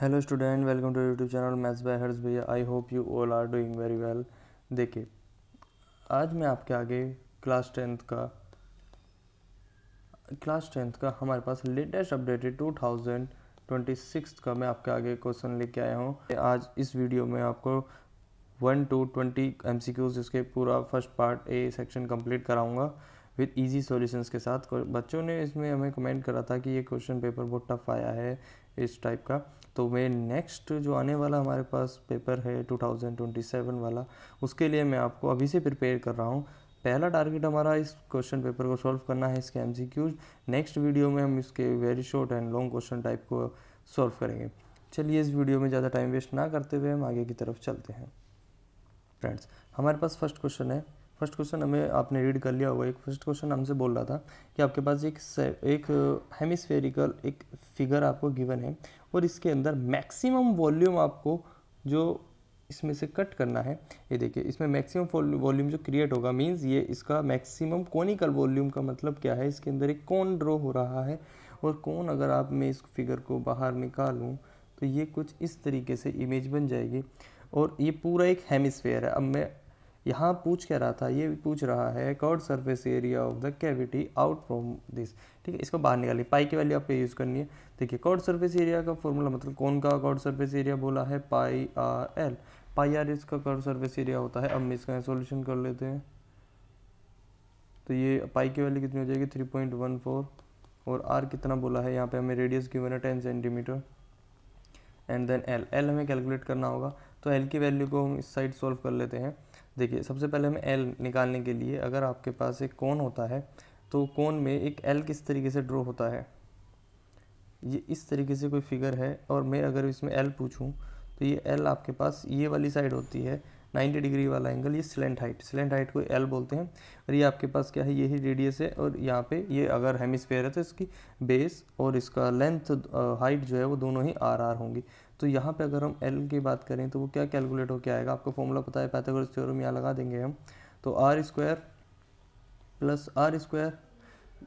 Hello student, welcome to YouTube channel maths by Harsh Bhaiya. I hope you all are doing very well. देखिए, आज मैं आपके आगे class tenth का हमारे पास लेटेस्ट अपडेटेड 2026 का मैं आपके आगे क्वेश्चन लेके आया हूँ। आज इस वीडियो में आपको 1 to 20 MCQs इसके पूरा first part A section complete कराऊंगा विद इजी सॉल्यूशंस के साथ। बच्चों ने इसमें हमें कमेंट करा था कि ये क्वेश्चन पेपर बहुत टफ आया है इस टाइप का। तो मैं नेक्स्ट जो आने वाला हमारे पास पेपर है 2027 वाला, उसके लिए मैं आपको अभी से प्रिपेयर कर रहा हूँ। पहला टारगेट हमारा इस क्वेश्चन पेपर को सॉल्व करना है, इसके MCQs। नेक्स्ट वीडियो में हम इसके very short and long question type को सॉल्व करेंगे। चलिए, इस वीडियो में ज़्यादा टाइम वेस्ट ना करते हुए हम आगे की तरफ चलते हैं। फ्रेंड्स, हमारे पास फर्स्ट क्वेश्चन है। फर्स्ट क्वेश्चन हमें आपने रीड कर लिया होगा। एक फर्स्ट क्वेश्चन हमसे बोल रहा था कि आपके पास एक हेमिस्फेरिकल एक फिगर आपको गिवन है और इसके अंदर मैक्सिमम वॉल्यूम आपको जो इसमें से कट करना है। ये देखिए, इसमें मैक्सिमम वॉल्यूम जो क्रिएट होगा मींस ये इसका मैक्सिमम कोनिकल वॉल्यूम का मतलब क्या है, इसके अंदर एक कोन ड्रॉ हो रहा है। और कोन अगर आप मैं इस फिगर को बाहर निकालूं तो ये कुछ इस तरीके से इमेज बन जाएगी और ये पूरा एक हेमिस्फेयर है। अब मैं यहाँ पूछ क्या रहा था, ये पूछ रहा है curved surface area of the cavity out from this. ठीक है, इसको बाहर निकालिए, पाई की वैल्यू आपको यूज़ करनी है। देखिए, कर्व्ड सरफेस एरिया का फॉर्मूला मतलब कौन का कर्व्ड सरफेस एरिया बोला है, पाई आर एल। पाई आर इसका कर्व्ड सरफेस एरिया होता है। अब मैं इसका सॉल्यूशन कर लेते हैं। तो ये पाई की वैल्यू कितनी हो जाएगी 3.14 और आर कितना बोला है, यहाँ पे हमें रेडियस गिवन है 10 सेंटीमीटर। एंड देन एल हमें कैलकुलेट करना होगा। तो एल की वैल्यू को हम इस साइड सॉल्व कर लेते हैं। देखिए, सबसे पहले हमें एल निकालने के लिए अगर आपके पास एक कोन होता है तो कोन में एक एल किस तरीके से ड्रॉ होता है, ये इस तरीके से कोई फिगर है और मैं अगर इसमें एल पूछूं तो ये एल आपके पास ये वाली साइड होती है 90 डिग्री वाला एंगल, ये स्लेंट हाइट को एल बोलते हैं। और ये आपके पास क्या है, यही रेडियस है और यहाँ पे ये अगर हेमिस्फेयर है तो इसकी बेस और इसका लेंथ हाइट जो है वो दोनों ही आर आर होंगी। तो यहाँ पे अगर हम एल की बात करें तो वो क्या कैलकुलेट हो क्या आएगा, आपको फॉर्मूला पता है, पाइथागोरस थ्योरम यहाँ लगा देंगे हम। तो R square plus R square,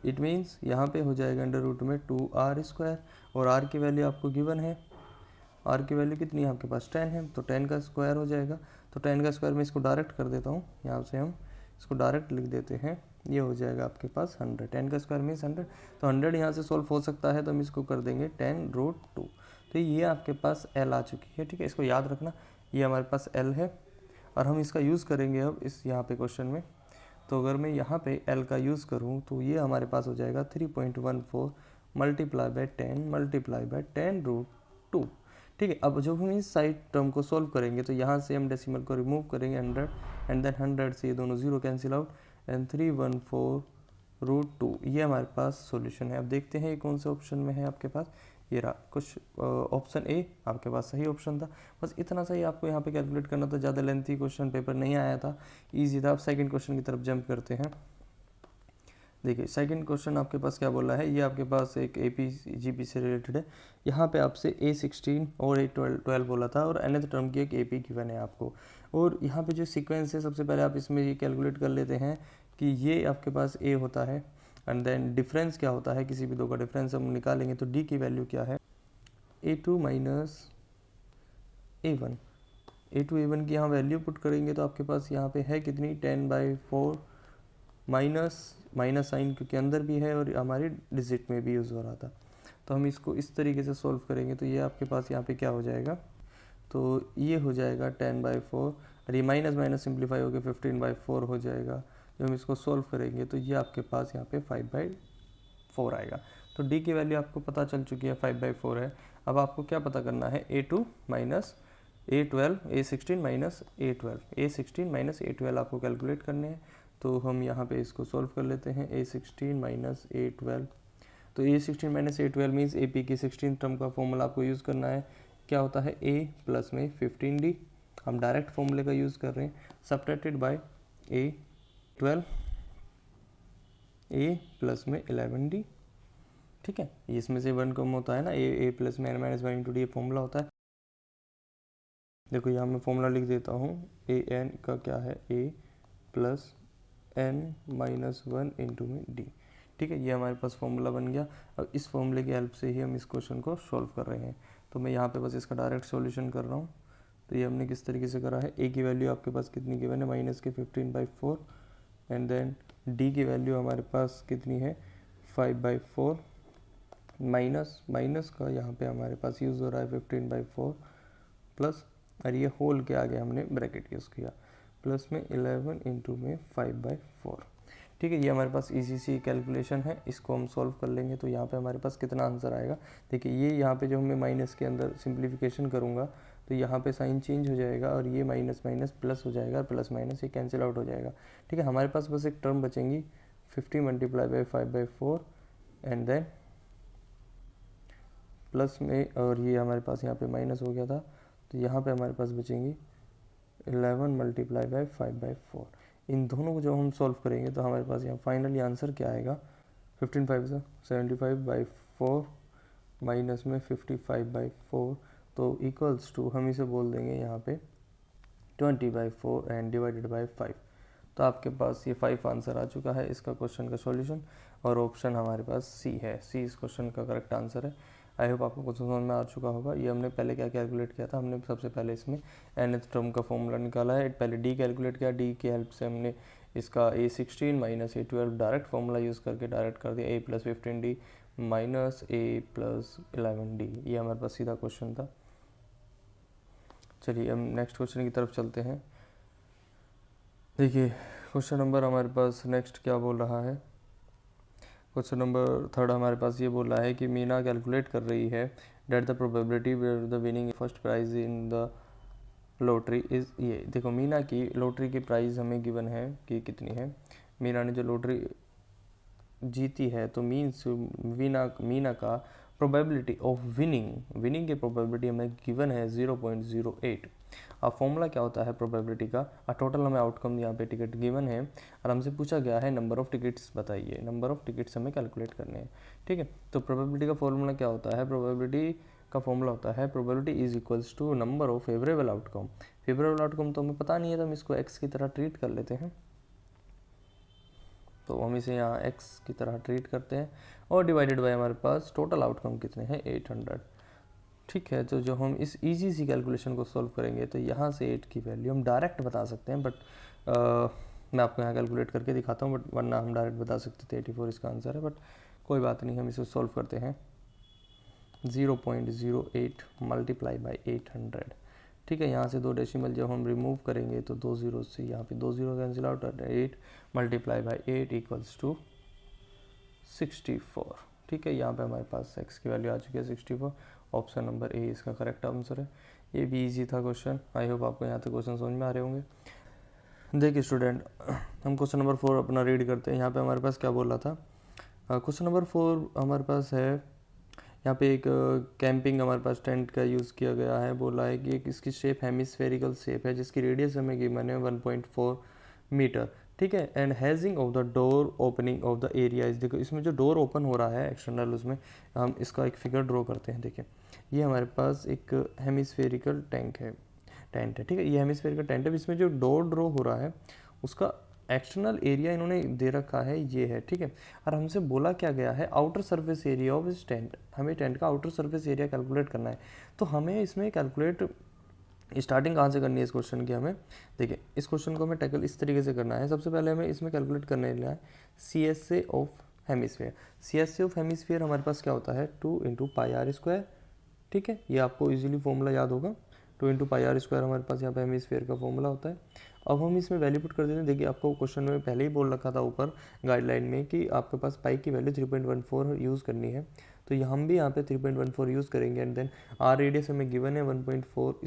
it means यहाँ पे हो जाएगा अंडर रूट में 2r स्क्वायर। और r की वैल्यू आपको गिवन है, r की वैल्यू कितनी है आपके पास 10 है, तो 10 का स्क्वायर हो जाएगा। तो 10 का स्क्वायर में इसको डायरेक्ट कर देता हूँ, यहाँ से हम इसको डायरेक्ट लिख देते हैं। ये हो जाएगा आपके पास 100, 10 का स्क्वायर मीन्स 100। तो 100 यहाँ से सॉल्व हो सकता है तो हम इसको कर देंगे 10√2। तो ये आपके पास l आ चुकी है। ठीक है, इसको याद रखना, ये हमारे पास l है और हम इसका यूज़ करेंगे अब इस यहाँ पे क्वेश्चन में। तो अगर मैं यहाँ पे L का यूज़ करूँ तो ये हमारे पास हो जाएगा 3.14 मल्टीप्लाई बाय 10 मल्टीप्लाई बाय 10√2। ठीक है, अब जब हम इस साइड टर्म को सॉल्व करेंगे तो यहाँ से हम डेसिमल को रिमूव करेंगे 100 एंड देन 100 से ये दोनों जीरो कैंसिल आउट एंड 314√2 ये हमारे पास सॉल्यूशन है। अब देखते हैं ये कौन से ऑप्शन में है आपके पास। ये रहा कुछ ऑप्शन ए आपके पास सही ऑप्शन था। बस इतना सा ही आपको यहाँ पे कैलकुलेट करना था, ज़्यादा लेंथी क्वेश्चन पेपर नहीं आया था, ईजी था। अब सेकंड क्वेश्चन की तरफ जंप करते हैं। देखिए, सेकंड क्वेश्चन आपके पास क्या बोला है, ये आपके पास एक APGP से रिलेटेड है। यहाँ पे आपसे A16 और A12 बोला था और nth टर्म की एक AP गिवन है आपको। और यहाँ पे जो सीक्वेंस है, सबसे पहले आप इसमें ये कैलकुलेट कर लेते हैं कि ये आपके पास A होता है एंड देन डिफरेंस क्या होता है, किसी भी दो का डिफरेंस हम निकालेंगे तो D की वैल्यू क्या है, A2 minus A1। A2 A1 की यहाँ वैल्यू पुट करेंगे तो आपके पास यहाँ पे है कितनी 10/4 माइनस साइन क्योंकि अंदर भी है और हमारी डिजिट में भी यूज़ हो रहा था। तो हम इसको इस तरीके से सॉल्व करेंगे तो ये आपके पास यहाँ पे क्या हो जाएगा, तो ये हो जाएगा 10/4 और ये माइनस माइनस सिंप्लीफाई होकर 15/4 हो जाएगा। जब हम इसको सॉल्व करेंगे तो ये आपके पास यहाँ पे 5/4 आएगा। तो डी की वैल्यू आपको पता चल चुकी है 5/4 है। अब आपको क्या पता करना है, A2 minus A12 A16 minus A12 आपको कैलकुलेट करने हैं। तो हम यहाँ पे इसको सॉल्व कर लेते हैं, A16 माइनस A12। तो A16 minus A12 means AP की 16 टर्म का फॉर्मूला आपको यूज़ करना है। क्या होता है, A प्लस में 15D, हम डायरेक्ट फॉर्मूले का यूज़ कर रहे हैं, subtracted bye A12 A plus में 11D। ठीक है, इसमें से 1 कम होता है ना, A प्लस में n minus 1 into D formula होता है। देखो यहाँ मैं फॉर्मूला लिख देता हूँ, AN का क्या है, A plus n minus 1 into में डी। ठीक है, ये हमारे पास फॉर्मूला बन गया। अब इस फॉर्मूले की हेल्प से ही हम इस क्वेश्चन को सॉल्व कर रहे हैं। तो तो मैं यहाँ पे बस इसका डायरेक्ट सॉल्यूशन कर रहा हूँ। तो ये हमने किस तरीके से करा है, ए की वैल्यू आपके पास कितनी गिवन है, माइनस के 15/4, एंड देन डी की वैल्यू हमारे पास कितनी है 5/4, माइनस का यहाँ पे हमारे पास यूज़ हो रहा है 15/4 प्लस, और ये होल के आगे हमने ब्रैकेट यूज़ किया, प्लस में 11 इंटू में 5/4। ठीक है, ये हमारे पास इजी सी कैलकुलेशन है, इसको हम सॉल्व कर लेंगे तो यहाँ पे हमारे पास कितना आंसर आएगा। देखिए ये यहाँ पे जो मैं माइनस के अंदर सिंप्लीफिकेशन करूँगा तो यहाँ पे साइन चेंज हो जाएगा और ये माइनस माइनस प्लस हो जाएगा, और प्लस माइनस ये कैंसिल आउट हो जाएगा। ठीक है, हमारे पास बस एक टर्म बचेंगी 50 × 5/4 एंड देन प्लस में, और ये हमारे पास यहाँ पे माइनस हो गया था तो यहाँ पे हमारे पास बचेंगी 11 × 5/4। इन दोनों को जब हम सॉल्व करेंगे तो हमारे पास यहाँ फाइनली आंसर क्या आएगा, 15 5 से 75/4 माइनस में 55/4, तो इक्वल्स टू हम इसे बोल देंगे यहाँ पे 20/4 एंड डिवाइडेड बाय 5। तो आपके पास ये 5 आंसर आ चुका है इसका क्वेश्चन का सॉल्यूशन, और ऑप्शन हमारे पास सी है, सी इस क्वेश्चन का करेक्ट आंसर है। आई होप आपको क्वेश्चन समझ में आ चुका होगा। ये हमने पहले क्या कैलकुलेट किया था, हमने सबसे पहले इसमें nth टर्म का फॉर्मूला निकाला है, पहले डी कैलकुलेट किया, डी की हेल्प से हमने इसका A16 minus A12 direct formula use करके डायरेक्ट कर दिया, a + 15D minus a + 11D। ये हमारे पास सीधा क्वेश्चन था। चलिए हम नेक्स्ट क्वेश्चन की तरफ चलते हैं। देखिए क्वेश्चन नंबर हमारे पास नेक्स्ट क्या बोल रहा है, क्वेश्चन नंबर 3 हमारे पास ये बोल रहा है कि मीना कैलकुलेट कर रही है that the probability where the winning first prize in the lottery is, ये देखो मीना की लॉटरी की प्राइस हमें गिवन है कि कितनी है। मीना ने जो लॉटरी जीती है तो मीन्स मीना का प्रोबेबिलिटी ऑफ विनिंग की प्रोबेबिलिटी हमें गिवन है 0.08। अब फॉर्मूला क्या होता है प्रोबेबिलिटी का, टोटल हमें आउटकम यहाँ पे टिकट गिवन है और हमसे पूछा गया है नंबर ऑफ टिकट्स बताइए, नंबर ऑफ टिकट्स हमें कैलकुलेट करने हैं। ठीक है, तो प्रोबेबिलिटी का फॉर्मूला क्या होता है, प्रोबेबिलिटी का फॉर्मूला होता है probability is equals to number of favourable outcome. Favourable outcome तो हमें पता नहीं है तो हम इसको एक्स की तरह ट्रीट कर लेते हैं, तो हम इसे यहाँ x की तरह ट्रीट करते हैं, और डिवाइडेड बाय हमारे पास टोटल आउटकम कितने हैं 800। ठीक है, तो जो हम इस इजी सी कैलकुलेशन को सॉल्व करेंगे तो यहाँ से 8 की वैल्यू हम डायरेक्ट बता सकते हैं, बट मैं आपको यहाँ कैलकुलेट करके दिखाता हूँ, बट वरना हम डायरेक्ट बता सकते थे 84 इसका आंसर है, बट कोई बात नहीं, हम इसे सॉल्व करते हैं। 0.08 मल्टीप्लाई बाई 800। ठीक है, यहाँ से 2 डेसिमल जब हम रिमूव करेंगे तो 2 जीरो से यहाँ पे 2 zero cancel out, 8 multiply by 8 equals to 64। ठीक है, यहाँ पे हमारे पास x की वैल्यू आ चुकी है 64। ऑप्शन नंबर ए इसका करेक्ट आंसर है। ये भी इजी था क्वेश्चन, आई होप आपको यहाँ तक क्वेश्चन समझ में आ रहे होंगे। देखिए स्टूडेंट, हम क्वेश्चन नंबर 4 अपना रीड करते हैं। यहाँ पे हमारे पास क्या बोल रहा था, क्वेश्चन नंबर 4 हमारे पास है, यहाँ पे एक कैंपिंग हमारे पास टेंट का यूज़ किया गया है। बोला है कि एक इसकी शेप हेमिस्फेरिकल शेप है जिसकी रेडियस हमें गिवन है 1.4 मीटर। ठीक है, and hedging of the door opening of the area is, देखो इसमें जो डोर ओपन हो रहा है एक्सटर्नल, उसमें हम इसका एक फिगर ड्रॉ करते हैं। देखिए ये हमारे पास एक हेमिस्फेरिकल टेंट है। ठीक है, ये हेमिस्फेरिकल टेंट है, इसमें जो डोर ड्रॉ हो रहा है उसका एक्सटर्नल एरिया इन्होंने दे रखा है, ये है। ठीक है, और हमसे बोला क्या गया है आउटर सरफेस एरिया ऑफ इस टेंट, हमें टेंट का आउटर सरफेस एरिया कैलकुलेट करना है। तो हमें इसमें कैलकुलेट स्टार्टिंग कहाँ से करनी है इस क्वेश्चन की, हमें देखिए इस क्वेश्चन को हमें टैकल इस तरीके से करना है। सबसे पहले हमें इसमें कैलकुलेट करने लिया है CSA of hemisphere. CSA of hemisphere हमारे पास क्या होता है 2 × πr²। ठीक है, ये आपको इजीली फॉर्मूला याद होगा, 2 × πr² हमारे पास यहाँ पे हेमिस्फीयर का फॉर्मूला होता है। अब हम इसमें वैल्यू पुट कर देते हैं। देखिए आपको क्वेश्चन में पहले ही बोल रखा था ऊपर गाइडलाइन में कि आपके पास पाई की वैल्यू 3.14 यूज़ करनी है, तो हम भी यहाँ पे 3.14 यूज़ करेंगे। एंड देन आर रेडियस हमें गिवन है 1.4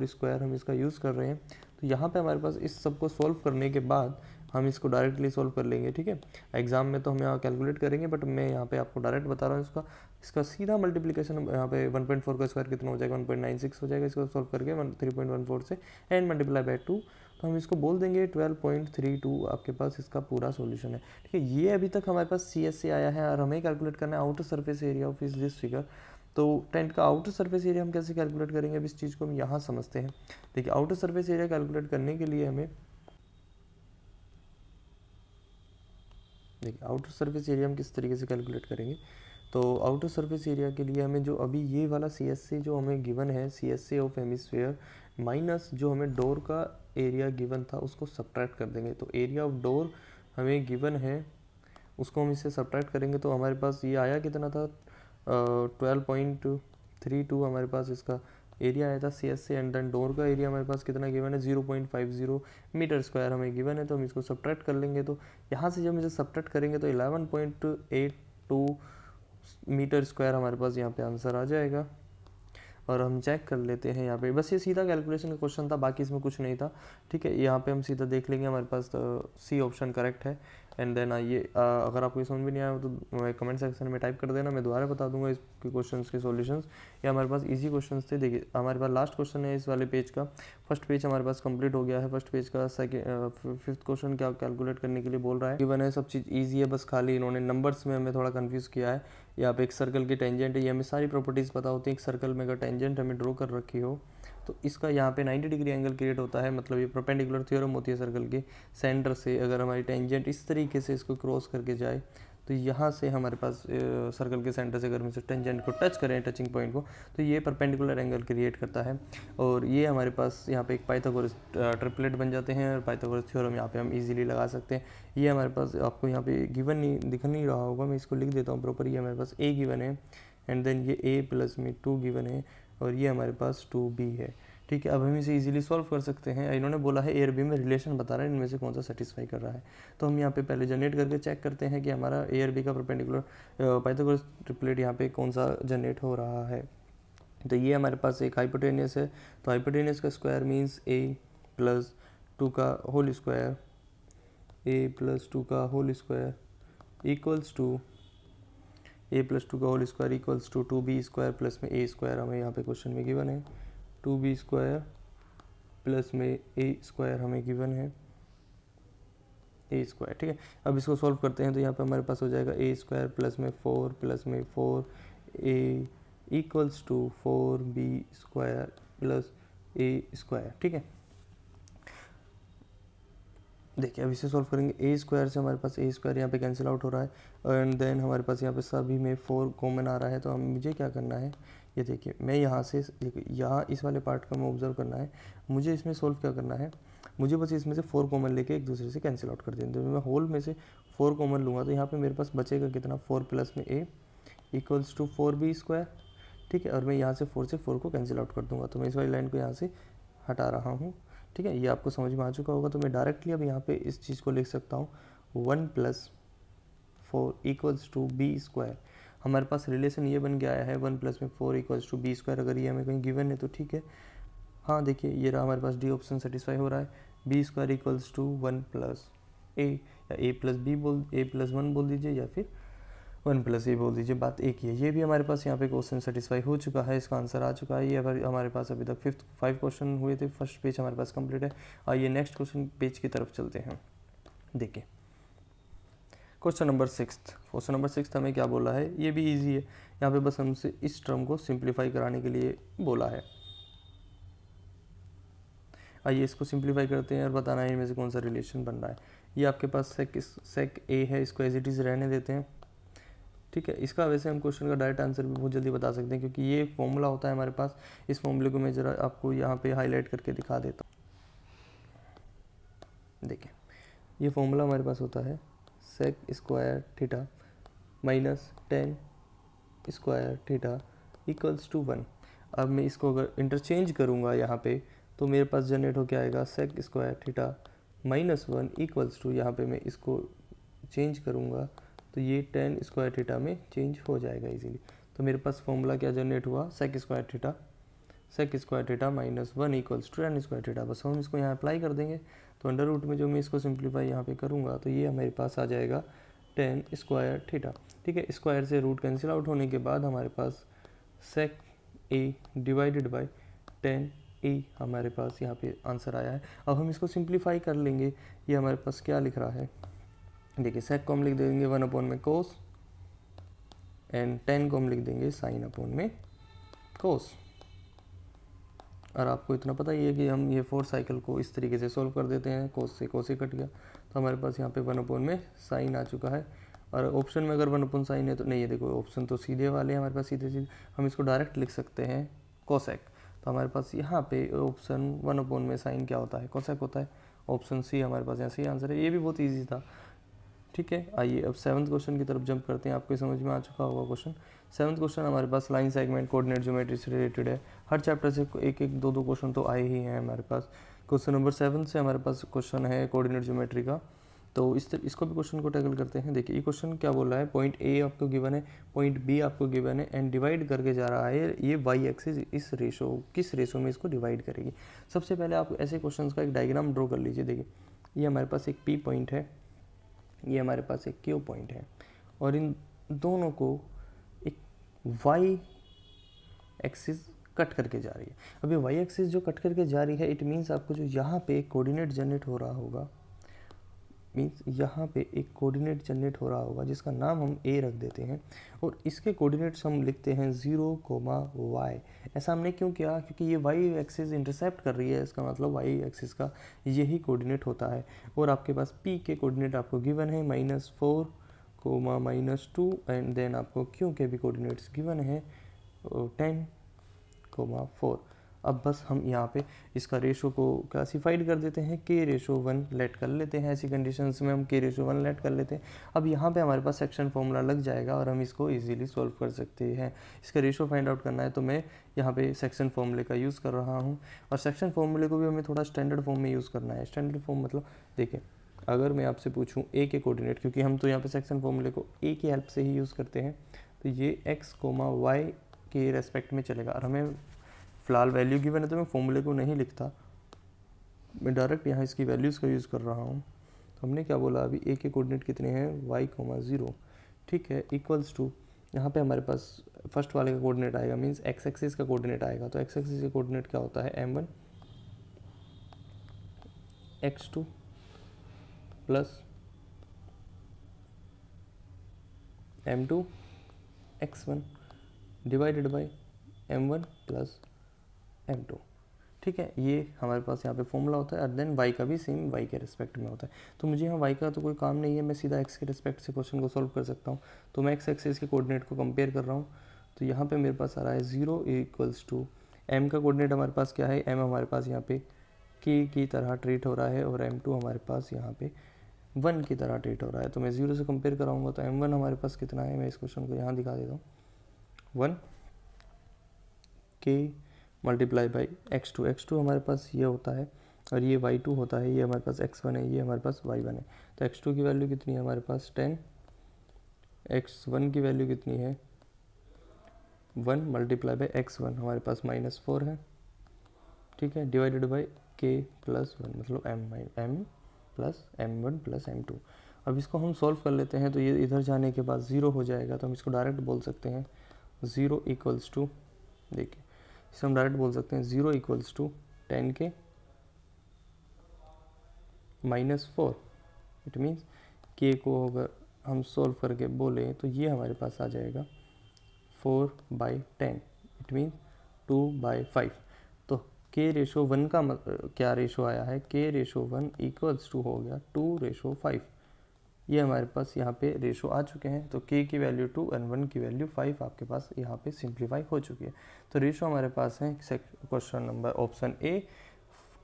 स्क्वायर हम इसका यूज़ कर रहे हैं। तो यहाँ पे हमारे पास इस सब को सॉल्व करने के बाद हम इसको डायरेक्टली सॉल्व कर लेंगे। ठीक है, एग्जाम में तो हम यहाँ कैलकुलेट करेंगे, बट मैं यहाँ पे आपको डायरेक्ट बता रहा हूँ। इसका सीधा मल्टीप्लिकेशन यहाँ पे 1.4 का स्क्वायर कितना हो जाएगा 1.96 हो जाएगा, इसको सॉल्व करके 3.14 से एंड मल्टीप्लाई बाय 2, तो हम इसको बोल देंगे 12.32 आपके पास इसका पूरा सॉल्यूशन है। ठीक है, ये अभी तक हमारे पास CSA आया है और हमें कैलकुलेट करना है outer surface area of this figure. तो टेंट का आउटर सरफेस एरिया हम कैसे कैलकुलेट करेंगे, अब इस चीज़ को हम यहाँ समझते हैं। देखिए आउटर सरफेस एरिया कैलकुलेट करने के लिए हमें, देखिए आउटर सरफेस एरिया हम किस तरीके से कैलकुलेट करेंगे। तो आउटर सरफेस एरिया के लिए हमें जो अभी ये वाला सी एस सी जो हमें गिवन है, C S C of hemisphere minus जो हमें डोर का एरिया गिवन था उसको सब्ट्रैक्ट कर देंगे। तो एरिया ऑफ डोर हमें गिवन है, उसको हम इससे सब्ट्रैक्ट करेंगे तो हमारे पास ये आया कितना था, 12.32 हमारे पास इसका एरिया आया था C S C. And then door का एरिया हमारे पास कितना गिवन है, 0.50 मीटर स्क्वायर हमें गिवन है। तो हम इसको सब्ट्रैक्ट कर लेंगे, तो यहाँ से जब हम इसे सब्ट्रैक्ट करेंगे तो 11.82 मीटर स्क्वायर हमारे पास यहाँ पे आंसर आ जाएगा। और हम चेक कर लेते हैं यहाँ पे, बस ये सीधा कैलकुलेशन का क्वेश्चन था, बाकी इसमें कुछ नहीं था। ठीक है, यहाँ पे हम सीधा देख लेंगे, हमारे पास सी ऑप्शन करेक्ट है। एंड देन आइए, अगर आपको समझ में नहीं आया तो कमेंट सेक्शन में टाइप कर देना, मैं दोबारा बता दूंगा इसके क्वेश्चंस के सॉल्यूशंस। ये हमारे पास इजी क्वेश्चंस थे। देखिए हमारे पास लास्ट क्वेश्चन है इस वाले पेज का, फर्स्ट पेज हमारे पास कंप्लीट हो गया है। फर्स्ट पेज का फिफ्थ क्वेश्चन क्या कैलकुलेट करने के लिए बोल रहा है, गिवन है, सब चीज़ ईजी है, बस खाली इन्होंने नंबर्स में हमें थोड़ा कन्फ्यूज़ किया है। यहाँ पे एक सर्कल की टेंजेंट है, ये हमें सारी प्रॉपर्टीज़ पता होती है। एक सर्कल में अगर टेंजेंट हमें ड्रॉ कर रखी हो तो इसका यहाँ पे 90 डिग्री एंगल क्रिएट होता है, मतलब ये परपेंडिकुलर थ्योरम होती है सर्कल के सेंटर से। अगर हमारी टेंजेंट इस तरीके से इसको क्रॉस करके जाए तो यहाँ से हमारे पास सर्कल के सेंटर से अगर हम इसे टेंजेंट को टच करें, टचिंग पॉइंट को, तो ये परपेंडिकुलर एंगल क्रिएट करता है। और ये हमारे पास यहाँ पे एक पाइथागोरस ट्रिपलेट बन जाते हैं, और पाइथागोरस थ्योरम यहाँ पे हम इजीली लगा सकते हैं। ये हमारे पास आपको यहाँ पे गिवन नहीं दिख नहीं रहा होगा, मैं इसको लिख देता हूँ प्रॉपर। ये हमारे पास ए गिवन है, एंड देन ये ए प्लस में 2 गिवन है, और ये हमारे पास 2b है। ठीक है, अब हम इसे इजीली सॉल्व कर सकते हैं। इन्होंने बोला है ए और बी में रिलेशन बता रहा है, इनमें से कौन सा सेटिस्फाई कर रहा है। तो हम यहाँ पे पहले जनरेट करके चेक करते हैं कि हमारा ए और बी का परपेंडिकुलर पाइथागोरस ट्रिपलेट यहाँ पे कौन सा जनरेट हो रहा है। तो ये हमारे पास एक हाइपोटेनियस है, तो हाइपोटेनियस का स्क्वायर मीन्स ए प्लस 2 का होल स्क्वायर, ए प्लस 2 का whole square equals to A plus 2 का whole square equals to 2b square plus में ए स्क्वायर हमें यहाँ पे क्वेश्चन में गिवन है। 2b स्क्वायर प्लस में ए स्क्वायर हमें गिवन है, ए स्क्वायर। ठीक है, अब इसको सॉल्व करते हैं तो यहाँ पे हमारे पास हो जाएगा ए स्क्वायर प्लस में 4 प्लस में 4a equals to 4b square plus A square. ठीक है, देखिए अब इसे सॉल्व करेंगे, ए स्क्वायर से हमारे पास ए स्क्वायर यहाँ पे कैंसिल आउट हो रहा है, एंड देन हमारे पास यहाँ पे सभी में 4 कॉमन आ रहा है। तो हम मुझे क्या करना है, ये देखिए मैं यहाँ से यहाँ इस वाले पार्ट का मैं ऑब्जर्व करना है, मुझे इसमें सॉल्व क्या करना है, मुझे बस इसमें से 4 कॉमन लेके एक दूसरे से कैंसिल आउट कर देंगे। तो मैं होल में से 4 कॉमन लूँगा तो यहाँ पर मेरे पास बचेगा कितना, 4 प्लस में ए इक्वल्स टू 4b स्क्वायर। ठीक है, और मैं यहाँ से 4 से 4 को कैंसिल आउट कर दूँगा, तो मैं इस वाली लाइन को यहाँ से हटा रहा हूँ। ठीक है, ये आपको समझ में आ चुका होगा। तो मैं डायरेक्टली अब यहाँ पे इस चीज़ को लिख सकता हूँ, 1 plus 4 equals to B square. हमारे पास रिलेशन ये बन गया है 1 प्लस में 4 इक्वल्स टू बी स्क्वायर। अगर ये हमें कहीं गिवन है तो ठीक है, हाँ देखिए ये रहा हमारे पास डी ऑप्शन सेटिस्फाई हो रहा है। B square equals to 1 plus a, या ए प्लस बी बोल, ए प्लस 1 बोल दीजिए, या फिर 1 प्लस ए बोल दीजिए, बात एक ही है। ये भी हमारे पास यहाँ पे क्वेश्चन सेटिस्फाई हो चुका है, इसका आंसर आ चुका है। ये हमारे पास अभी तक 5 क्वेश्चन हुए थे, फर्स्ट पेज हमारे पास कंप्लीट है। आइए नेक्स्ट क्वेश्चन पेज की तरफ चलते हैं। देखिए क्वेश्चन नंबर 6, क्वेश्चन नंबर 6 हमें क्या बोला है, ये भी ईजी है। यहाँ पे बस हमसे इस टर्म को सिंप्लीफाई कराने के लिए बोला है। आइए इसको सिंप्लीफाई करते हैं और बताना है इनमें से कौन सा रिलेशन बन रहा है। ये आपके पास सेक ए है, इसको एज इट इज़ रहने देते हैं। ठीक है, इसका वैसे हम क्वेश्चन का डायरेक्ट आंसर भी बहुत जल्दी बता सकते हैं, क्योंकि ये फॉर्मूला होता है हमारे पास। इस फॉर्मूले को मैं ज़रा आपको यहाँ पे हाईलाइट करके दिखा देता हूँ। देखिए ये फॉर्मूला हमारे पास होता है sec square theta minus 10 square theta equals to 1। अब मैं इसको अगर इंटरचेंज करूँगा यहाँ पे तो मेरे पास जनरेट हो क्या आएगा, sec square theta minus 1 equals to, यहाँ पे मैं इसको चेंज करूँगा तो ये 10 स्क्वायर थीटा में चेंज हो जाएगा इजीली। तो मेरे पास फॉर्मूला क्या जनरेट हुआ, sec square theta minus 1 equals to 10 square theta. बस हम इसको यहाँ अप्लाई कर देंगे तो अंडर रूट में जो मैं इसको सिंप्लीफाई यहाँ पे करूँगा तो ये हमारे पास आ जाएगा 10 स्क्वायर थीटा। ठीक है, स्क्वायर से रूट कैंसिल आउट होने के बाद हमारे पास सेक ए डिवाइडेड बाई 10 ए हमारे पास यहाँ पे आंसर आया है। अब हम इसको सिंप्लीफाई कर लेंगे। ये हमारे पास क्या लिख रहा है, देखिए सेक को हम लिख देंगे 1 अपॉन में कोस, एंड 10 को हम लिख देंगे साइन अपॉन में कोस। और आपको इतना पता ही है कि हम ये 4 साइकिल को इस तरीके से सॉल्व कर देते हैं, कोस से कोस ही कट गया, तो हमारे पास यहाँ पे 1 अपॉन में साइन आ चुका है, और ऑप्शन में अगर 1/sin है तो नहीं, ये देखो ऑप्शन तो सीधे वाले हैं हमारे पास, सीधे सीधे हम इसको डायरेक्ट लिख सकते हैं कोसेक। तो हमारे पास यहाँ पे ऑप्शन 1/sin क्या होता है, कोसेक होता है। ऑप्शन सी हमारे पास यहाँ सही आंसर है। ये भी बहुत ईजी था। ठीक है, आइए अब 7th क्वेश्चन की तरफ जंप करते हैं। आपको समझ में आ चुका होगा क्वेश्चन। 7th क्वेश्चन हमारे पास लाइन सेगमेंट कोऑर्डिनेट ज्योमेट्री से रिलेटेड है। हर चैप्टर से एक एक दो दो क्वेश्चन तो आए ही हैं हमारे पास। क्वेश्चन नंबर 7 से हमारे पास क्वेश्चन है कोऑर्डिनेट ज्योमेट्री का। तो इसको भी क्वेश्चन को टैकल करते हैं। देखिए ये क्वेश्चन क्या बोल रहा है, पॉइंट ए आपको गिवन है, पॉइंट बी आपको गिवन है एंड डिवाइड करके जा रहा है। ये वाई एक्सिस इस रेशो किस रेशो में इसको डिवाइड करेगी। सबसे पहले आप ऐसे क्वेश्चन का एक डायग्राम ड्रॉ कर लीजिए। देखिए ये हमारे पास एक पी पॉइंट है, ये हमारे पास एक क्यू पॉइंट है, और इन दोनों को एक वाई एक्सिस कट करके जा रही है। अब ये वाई एक्सिस जो कट करके जा रही है, इट मीन्स आपको जो यहाँ पे कोऑर्डिनेट जनरेट हो रहा होगा, मीन्स यहाँ पे एक कोऑर्डिनेट जनरेट हो रहा होगा जिसका नाम हम ए रख देते हैं, और इसके कोऑर्डिनेट्स हम लिखते हैं 0,y। ऐसा हमने क्यों किया, क्योंकि ये वाई एक्सिस इंटरसेप्ट कर रही है, इसका मतलब वाई एक्सिस का यही कोऑर्डिनेट होता है। और आपके पास पी के कोऑर्डिनेट आपको गिवन है -4, -2, एंड देन आपको क्यू के भी कोऑर्डिनेट्स गिवन है 10, 4। अब बस हम यहाँ पे इसका रेशो को क्लासीफाइड कर देते हैं, k/1 लेट कर लेते हैं। ऐसी कंडीशंस में हम k/1 लेट कर लेते हैं। अब यहाँ पे हमारे पास सेक्शन फॉर्मूला लग जाएगा और हम इसको इजीली सॉल्व कर सकते हैं। इसका रेशो फाइंड आउट करना है तो मैं यहाँ पे सेक्शन फॉर्मूले का यूज़ कर रहा हूँ, और सेक्शन फॉर्मूले को भी हमें थोड़ा स्टैंडर्ड फॉर्म में यूज़ करना है। स्टैंडर्ड फॉर्म मतलब देखिए, अगर मैं आपसे पूछूँ ए के कोऑर्डिनेट, क्योंकि हम तो यहाँ पे सेक्शन फॉर्मूले को ए की हेल्प से ही यूज़ करते हैं, तो ये x, y के रेस्पेक्ट में चलेगा। और हमें फ़िलहाल वैल्यू गिवन है तो मैं फॉर्मूले को नहीं लिखता, मैं डायरेक्ट यहाँ इसकी वैल्यूज़ का यूज़ कर रहा हूँ। तो हमने क्या बोला अभी, ए के कोऑर्डिनेट कितने हैं, y, 0, ठीक है, इक्वल्स टू यहाँ पे हमारे पास फर्स्ट वाले का कोऑर्डिनेट आएगा, मींस x एक्सिस का कोऑर्डिनेट आएगा। तो x एक्सिस का कोऑर्डिनेट क्या होता है, m1 x2 plus m2 x1 divided by m1 plus m2। ठीक है, ये हमारे पास यहाँ पे फॉर्मूला होता है। और देन y का भी सेम y के रिस्पेक्ट में होता है। तो मुझे यहाँ y का तो कोई काम नहीं है, मैं सीधा x के रिस्पेक्ट से क्वेश्चन को सॉल्व कर सकता हूँ। तो मैं x एक्सिस के कोऑर्डिनेट को कंपेयर कर रहा हूँ। तो यहाँ पे मेरे पास आ रहा है 0 इक्वल्स टू m का कोऑर्डिनेट हमारे पास क्या है, m हमारे पास यहाँ पे k की तरह ट्रीट हो रहा है, और m2 हमारे पास यहाँ पे 1 की तरह ट्रीट हो रहा है। तो मैं 0 से कंपेयर कराऊंगा तो m1 हमारे पास कितना है, मैं इस क्वेश्चन को यहाँ दिखा देता हूँ, 1 k मल्टीप्लाई बाई x2 हमारे पास ये होता है, और ये y2 होता है, ये हमारे पास x1 है, ये हमारे पास y1 है। तो x2 की वैल्यू कितनी है हमारे पास 10, x1 की वैल्यू कितनी है 1 मल्टीप्लाई बाई x1 हमारे पास -4 है, ठीक है, डिवाइडेड बाई k प्लस 1 मतलब m plus m1 plus m2। अब इसको हम सॉल्व कर लेते हैं, तो ये इधर जाने के बाद 0 हो जाएगा। तो हम इसको डायरेक्ट बोल सकते हैं 0 इक्वल्स टू, देखिए इसे हम डायरेक्ट बोल सकते हैं 0 इक्वल्स टू 10 के -4। इट मीन्स के को अगर हम सॉल्व करके बोले तो ये हमारे पास आ जाएगा 4/10, इट मीन्स 2/5। तो k/1 का क्या रेशो आया है, k/1 इक्वल्स टू हो गया 2/5। ये हमारे पास यहाँ पे रेशो आ चुके हैं। तो k की वैल्यू 2 एंड 1 की वैल्यू 5 आपके पास यहाँ पे सिंप्लीफाई हो चुकी है। तो रेशो हमारे पास है क्वेश्चन नंबर ऑप्शन ए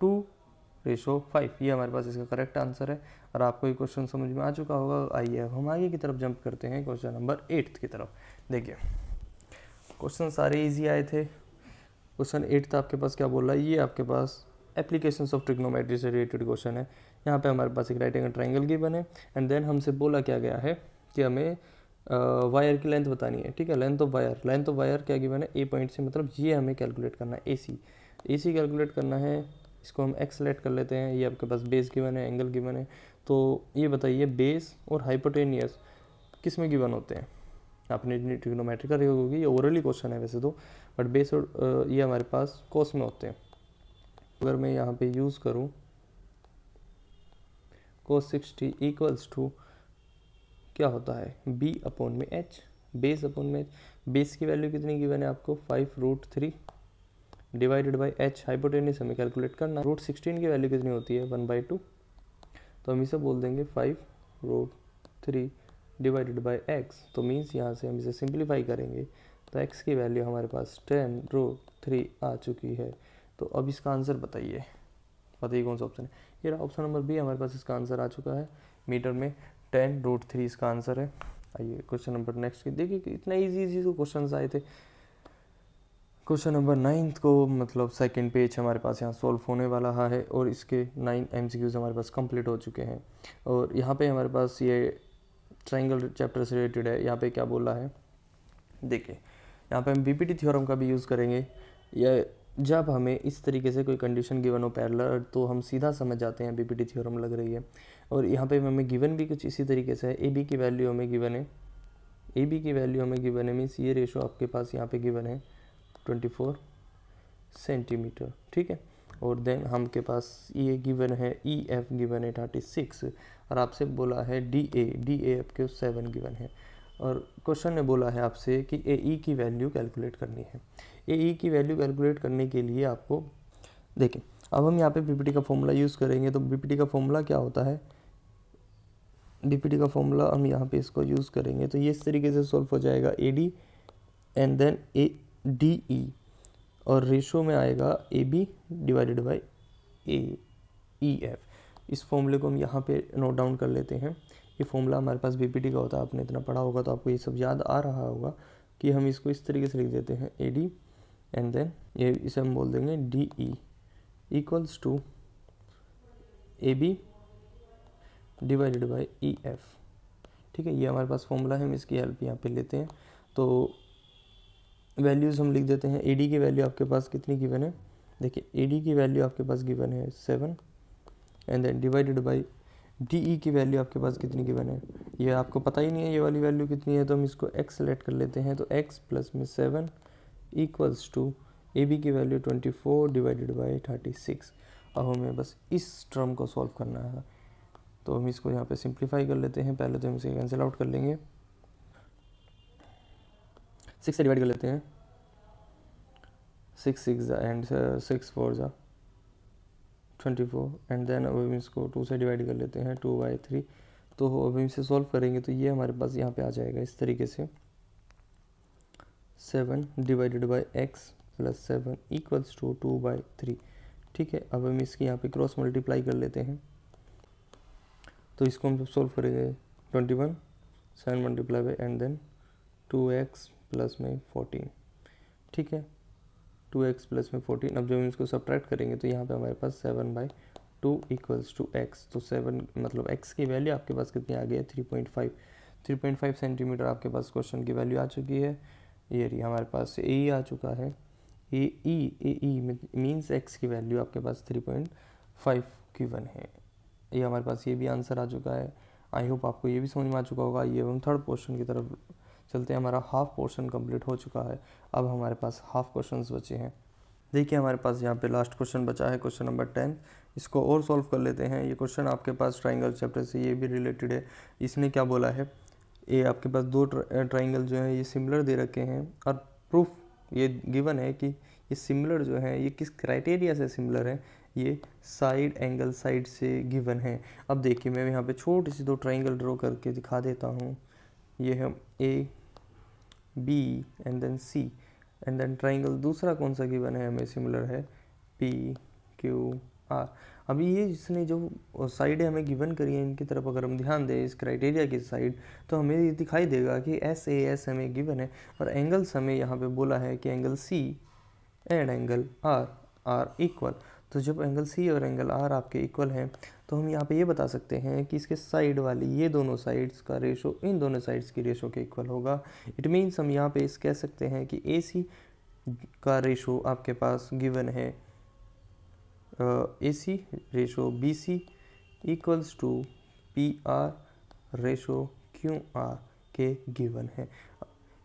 2/5, ये हमारे पास इसका करेक्ट आंसर है। और आपको ये क्वेश्चन समझ में आ चुका होगा। आइए अब हम आगे की तरफ जंप करते हैं क्वेश्चन नंबर 8 की तरफ। देखिए क्वेश्चन सारे ईजी आए थे। क्वेश्चन 8 आपके पास क्या बोल रहा है, ये आपके पास एप्लीकेशंस ऑफ ट्रिग्नोमेट्री से रिलेटेड क्वेश्चन है। यहाँ पे हमारे पास एक राइट एंगल ट्रायंगल गिवन है, एंड देन हमसे बोला क्या गया है कि हमें वायर की लेंथ बतानी है। ठीक है, लेंथ ऑफ वायर क्या गिवन है, ए पॉइंट से, मतलब ये हमें कैलकुलेट करना है, ए सी कैलकुलेट करना है। इसको हम एक्स लेट कर लेते हैं। ये आपके पास बेस गिवन है, एंगल गिवन है। तो ये बताइए बेस और हाइपोटेनियस किस में गिवन होते हैं। आपने ट्रिग्नोमेट्री का रही होगी, ये ओरली क्वेश्चन है वैसे तो, बट बेस और ये हमारे पास कोस में होते हैं। अगर मैं यहाँ पे यूज़ करूँ cos 60 इक्वल्स टू क्या होता है, b/h, बेस अपॉन में h। बेस की वैल्यू कितनी गिवन है आपको 5√3 डिवाइडेड बाई h। हाइपोटेनियस हमें कैलकुलेट करना है। √16 की वैल्यू कितनी होती है 1/2। तो हम इसे बोल देंगे 5√3 डिवाइडेड बाय x, तो मीन्स यहाँ से हम इसे सिंप्लीफाई करेंगे तो x की वैल्यू हमारे पास 10√3 आ चुकी है। तो अब इसका आंसर बताइए कौन सा ऑप्शन है। ये रहा ऑप्शन नंबर बी, हमारे पास इसका आंसर आ चुका है। मीटर में 10√3 इसका आंसर है। आइए क्वेश्चन नंबर नेक्स्ट की देखिए कि इतना इजी तो क्वेश्चन आए थे। क्वेश्चन नंबर 9 को मतलब सेकंड पेज हमारे पास यहाँ सॉल्व होने वाला है और इसके 9 MCQs हमारे पास कंप्लीट हो चुके हैं। और यहाँ पे हमारे पास ये ट्रायंगल चैप्टर से रिलेटेड है। यहाँ पे क्या बोला है देखिए, यहाँ पे हम बीपीटी थ्योरम का भी यूज़ करेंगे। या जब हमें इस तरीके से कोई कंडीशन गिवन हो पैरेलल, तो हम सीधा समझ जाते हैं बीपीटी थ्योरम लग रही है। और यहाँ पे हमें गिवन भी कुछ इसी तरीके से है। ए बी की वैल्यू हमें गिवन है, ए बी की वैल्यू हमें गिवन है, मीन्स ये रेशो आपके पास यहाँ पे गिवन है 24 सेंटीमीटर, ठीक है। और देन हम के पास ये गिवन है ई एफ गिवन है 36 और आपसे बोला है डी ए आपके 7 गिवन है। और क्वेश्चन ने बोला है आपसे कि ए ई की वैल्यू कैलकुलेट करनी है। ए ई की वैल्यू कैलकुलेट करने के लिए आपको देखें, अब हम यहाँ पे बीपीटी का फॉर्मूला यूज़ करेंगे। तो बीपीटी का फॉर्मूला क्या होता है, बीपीटी का फॉर्मूला हम यहाँ पे इसको यूज़ करेंगे तो ये इस तरीके से सॉल्व हो जाएगा A D and then A D E, और रेशो में आएगा A B divided by A E F. इस फॉर्मूले को हम यहाँ पे नोट डाउन कर लेते हैं। ये फॉर्मूला हमारे पास बीपीटी का होता है, आपने इतना पढ़ा होगा तो आपको ये सब याद आ रहा होगा कि हम इसको इस तरीके से लिख देते हैं ए डी एंड देन ये इसे हम बोल देंगे D E equals to A B divided by E F, ठीक है। ये हमारे पास फॉर्मूला है, हम इसकी हेल्प यहाँ पे लेते हैं। तो वैल्यूज़ हम लिख देते हैं। ए डी की वैल्यू आपके पास कितनी गिवन है, देखिए ए डी की वैल्यू आपके पास गिवन है 7 and then divided by D E की वैल्यू आपके पास कितनी गिवन है, ये आपको पता ही नहीं है ये वाली वैल्यू कितनी है, तो हम इसको x सेलेक्ट कर लेते हैं। तो x प्लस में 7 इक्वल्स टू ए बी की वैल्यू 24 डिवाइडेड बाई 36। अब हमें बस इस टर्म को सॉल्व करना है, तो हम इसको यहाँ पे सिंप्लीफाई कर लेते हैं। पहले तो हम इसे कैंसिल आउट कर लेंगे, 6 से डिवाइड कर लेते हैं, 6 6 एंड 6 4 24 एंड देन अब हम इसको 2 से डिवाइड कर लेते हैं 2/3। तो अब हम इसे सॉल्व करेंगे तो ये हमारे पास यहाँ पे आ जाएगा इस तरीके से 7 divided by x plus 7 equals to 2/3, ठीक है। अब हम इसकी यहाँ पे क्रॉस मल्टीप्लाई कर लेते हैं, तो इसको हम सॉल्व करेंगे 21 7 multiply by and then 2x plus में 14, ठीक है। 2x प्लस में 14। अब जब हम इसको सब्ट्रैक्ट करेंगे तो यहाँ पे हमारे पास 7/2 इक्वल्स टू x। तो 7 मतलब x की वैल्यू आपके पास कितनी आ गई है 3.5 सेंटीमीटर आपके पास क्वेश्चन की वैल्यू आ चुकी है। ये रही हमारे पास ए ई आ चुका है। ए ई मीन्स x की वैल्यू आपके पास 3.5 गिवन है। ये हमारे पास ये भी आंसर आ चुका है। आई होप आपको ये भी समझ में आ चुका होगा। ये हम थर्ड पोर्शन की तरफ चलते हैं। हमारा हाफ पोर्शन कंप्लीट हो चुका है, अब हमारे पास हाफ क्वेश्चंस बचे हैं। देखिए हमारे पास यहाँ पे लास्ट क्वेश्चन बचा है, क्वेश्चन नंबर 10। इसको और सॉल्व कर लेते हैं। ये क्वेश्चन आपके पास ट्राइंगल चैप्टर से ये भी रिलेटेड है। इसने क्या बोला है, ये आपके पास दो ट्राइंगल जो है ये सिमिलर दे रखे हैं और प्रूफ ये गिवन है कि ये सिमिलर जो है ये किस क्राइटेरिया से सिमिलर है, ये साइड एंगल साइड से गिवन है। अब देखिए मैं यहाँ पे छोटी सी दो ट्राइंगल ड्रॉ करके दिखा देता हूँ। ये है A B and then C and then triangle दूसरा कौन सा गिवन है हमें सिमिलर है पी क्यू आर। अभी ये जिसने जो साइडें हमें गिवन करी है इनकी तरफ अगर हम ध्यान दें इस क्राइटेरिया की साइड, तो हमें ये दिखाई देगा कि एस ए एस हमें गिवन है और एंगल्स हमें यहाँ पे बोला है कि angle C and angle R are equal. तो जब एंगल सी और एंगल आर आपके इक्वल हैं तो हम यहाँ पे ये बता सकते हैं कि इसके साइड वाली ये दोनों साइड्स का रेशो इन दोनों साइड्स की रेशो के इक्वल होगा। इट मीन्स हम यहाँ पे इस कह सकते हैं कि ए सी का रेशो आपके पास गिवन है a c ratio b c equals to p r ratio q r के गिवन है।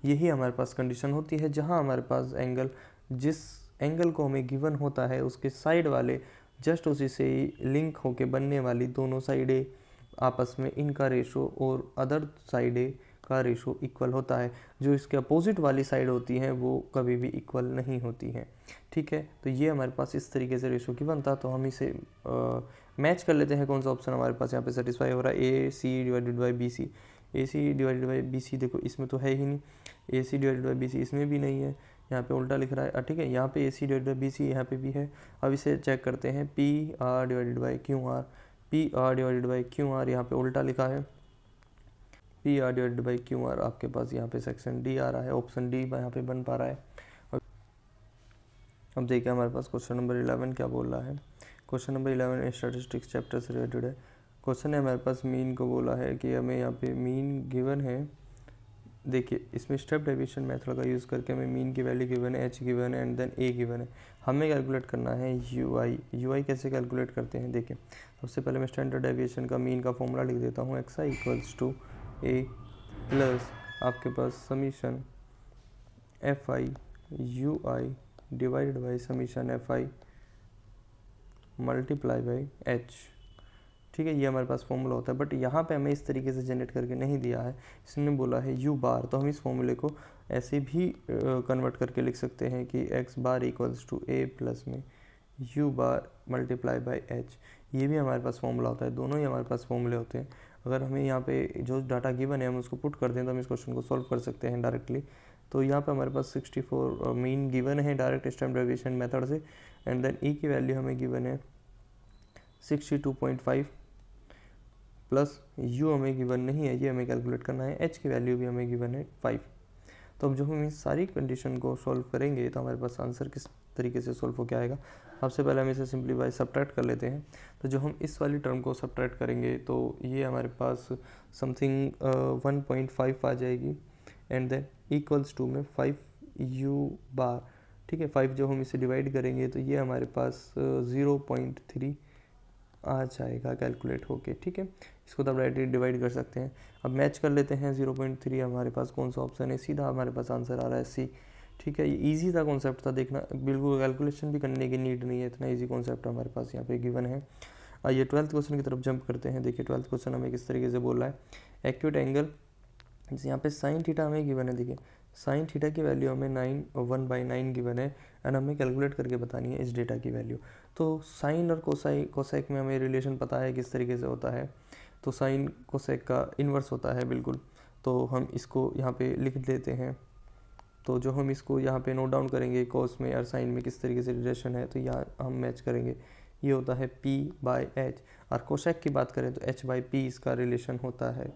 यही हमारे पास कंडीशन होती है जहाँ हमारे पास एंगल जिस एंगल को हमें गिवन होता है उसके साइड वाले जस्ट उसी से लिंक होके बनने वाली दोनों साइडें आपस में इनका रेशो और अदर साइडें का रेशो इक्वल होता है। जो इसके अपोजिट वाली साइड होती हैं वो कभी भी इक्वल नहीं होती हैं, ठीक है। तो ये हमारे पास इस तरीके से रेशो की बनता, तो हम इसे मैच कर लेते हैं कौन सा ऑप्शन हमारे पास यहाँ पे सेटिस्फाई हो रहा है, a c divided by b c. A c divided by b c, देखो इसमें तो है ही नहीं, a c divided by b c इसमें भी नहीं है, यहाँ पे उल्टा लिख रहा है, ठीक है। यहाँ पे a c divided by b c यहाँ पे भी है। अब इसे चेक करते हैं, p r divided by q r, p r divided by q r यहाँ पे उल्टा लिखा है, p r divided by q r आपके पास यहाँ पे सेक्शन डी आ रहा है, ऑप्शन डी यहाँ पे बन पा रहा है। अब देखिए हमारे पास क्वेश्चन नंबर 11 क्या बोल रहा है। क्वेश्चन नंबर 11 स्टैटिस्टिक्स चैप्टर से रिलेटेड है। क्वेश्चन है हमारे पास मीन को बोला है कि हमें यहाँ पे मीन गिवन है। देखिए इसमें स्टेप डेविएशन मेथड का यूज़ करके हमें मीन की वैल्यू गिवन है, एच गिवन है एंड देन ए गिवन है। हमें कैलकुलेट करना है यू आई कैसे कैलकुलेट करते हैं। देखिए सबसे पहले मैं स्टैंडर्ड डेविएशन का मीन का फॉर्मूला लिख देता हूँ, x i equals to A plus आपके पास summation f i u i divided by summation f i multiply by h, ठीक है। ये हमारे पास फॉर्मूला होता है, बट यहाँ पे हमें इस तरीके से जनरेट करके नहीं दिया है, इसने बोला है यू बार, तो हम इस फॉर्मूले को ऐसे भी कन्वर्ट करके लिख सकते हैं कि x bar equals to A plus में u bar multiply by h. ये भी हमारे पास फॉर्मूला होता है, दोनों ही हमारे पास फॉर्मूले होते हैं। अगर हमें यहाँ पे जो डाटा गिवन है हम उसको पुट कर दें तो हम इस क्वेश्चन को सॉल्व कर सकते हैं डायरेक्टली। तो यहाँ पे हमारे पास 64 मीन गिवन है डायरेक्ट स्टैंडर्ड डेविएशन मेथड से, एंड देन ई की वैल्यू हमें गिवन है 62.5 प्लस यू हमें गिवन नहीं है, ये हमें कैलकुलेट करना है, एच की वैल्यू भी हमें गिवन है 5। तो अब जो हम इस सारी कंडीशन को सॉल्व करेंगे तो हमारे पास आंसर किस तरीके से सॉल्व होकर आएगा। सबसे पहले हम इसे सिंप्लीफाई सब्ट्रैक्ट कर लेते हैं। तो जो हम इस वाली टर्म को सब्ट्रैक्ट करेंगे तो ये हमारे पास समथिंग 1.5 आ जाएगी, एंड देन इक्वल्स टू में 5 यू बार, ठीक है। 5 जो हम इसे डिवाइड करेंगे तो ये हमारे पास 0.3 आ जाएगा कैलकुलेट होके, ठीक है। इसको तो आप डायरेक्टली डिवाइड कर सकते हैं। अब मैच कर लेते हैं 0.3 हमारे पास कौन सा ऑप्शन है, सीधा हमारे पास आंसर आ रहा है सी, ठीक है। ये इजी था कॉन्सेप्ट था, देखना बिल्कुल कैलकुलेशन भी करने की नीड नहीं है, इतना इजी कॉन्सेप्ट हमारे पास यहाँ पे गिवन है। आइए 12th क्वेश्चन की तरफ जंप करते हैं। देखिए 12th क्वेश्चन हमें किस तरीके से बोल रहा है, एक्यूट एंगल, जैसे यहाँ पे साइन थीटा हमें गिवन है। देखिए साइन थीटा की वैल्यू हमें 1/9 गिवन है, एंड हमें कैलकुलेट करके बतानी है इस डेटा की वैल्यू। तो साइन और कोसेक में हमें रिलेशन पता है किस तरीके से होता है, तो साइन कोसेक का इन्वर्स होता है बिल्कुल। तो हम इसको यहाँ पे लिख देते हैं। तो जो हम इसको यहाँ पे नोट डाउन करेंगे कोस में और साइन में किस तरीके से रिलेशन है, तो यहाँ हम मैच करेंगे। ये होता है P/H, और कोसेक की बात करें तो H/P इसका रिलेशन होता है,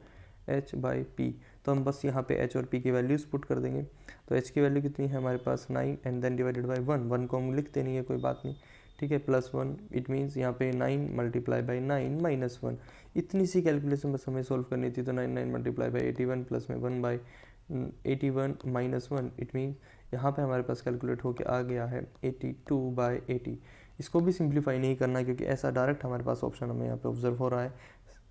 H/P। तो हम बस यहाँ पे H और P की वैल्यूज़ पुट कर देंगे। तो H की वैल्यू कितनी है हमारे पास 9, एंड देन डिवाइडेड बाई 1 को हम लिखते नहीं है, कोई बात नहीं, ठीक है, +1। इट मीन्स यहाँ पे 9 मल्टीप्लाई बाई 9 माइनस 1। इतनी सी कैलकुलेशन बस हमें सोल्व करनी थी। तो 9 मल्टीप्लाई बाई 81 प्लस में 1/81 माइनस 1, इट मीन्स यहाँ पे हमारे पास कैलकुलेट होके आ गया है 82/80। इसको भी सिंप्लीफाई नहीं करना क्योंकि ऐसा डायरेक्ट हमारे पास ऑप्शन हमें यहाँ पे ऑब्जर्व हो रहा है,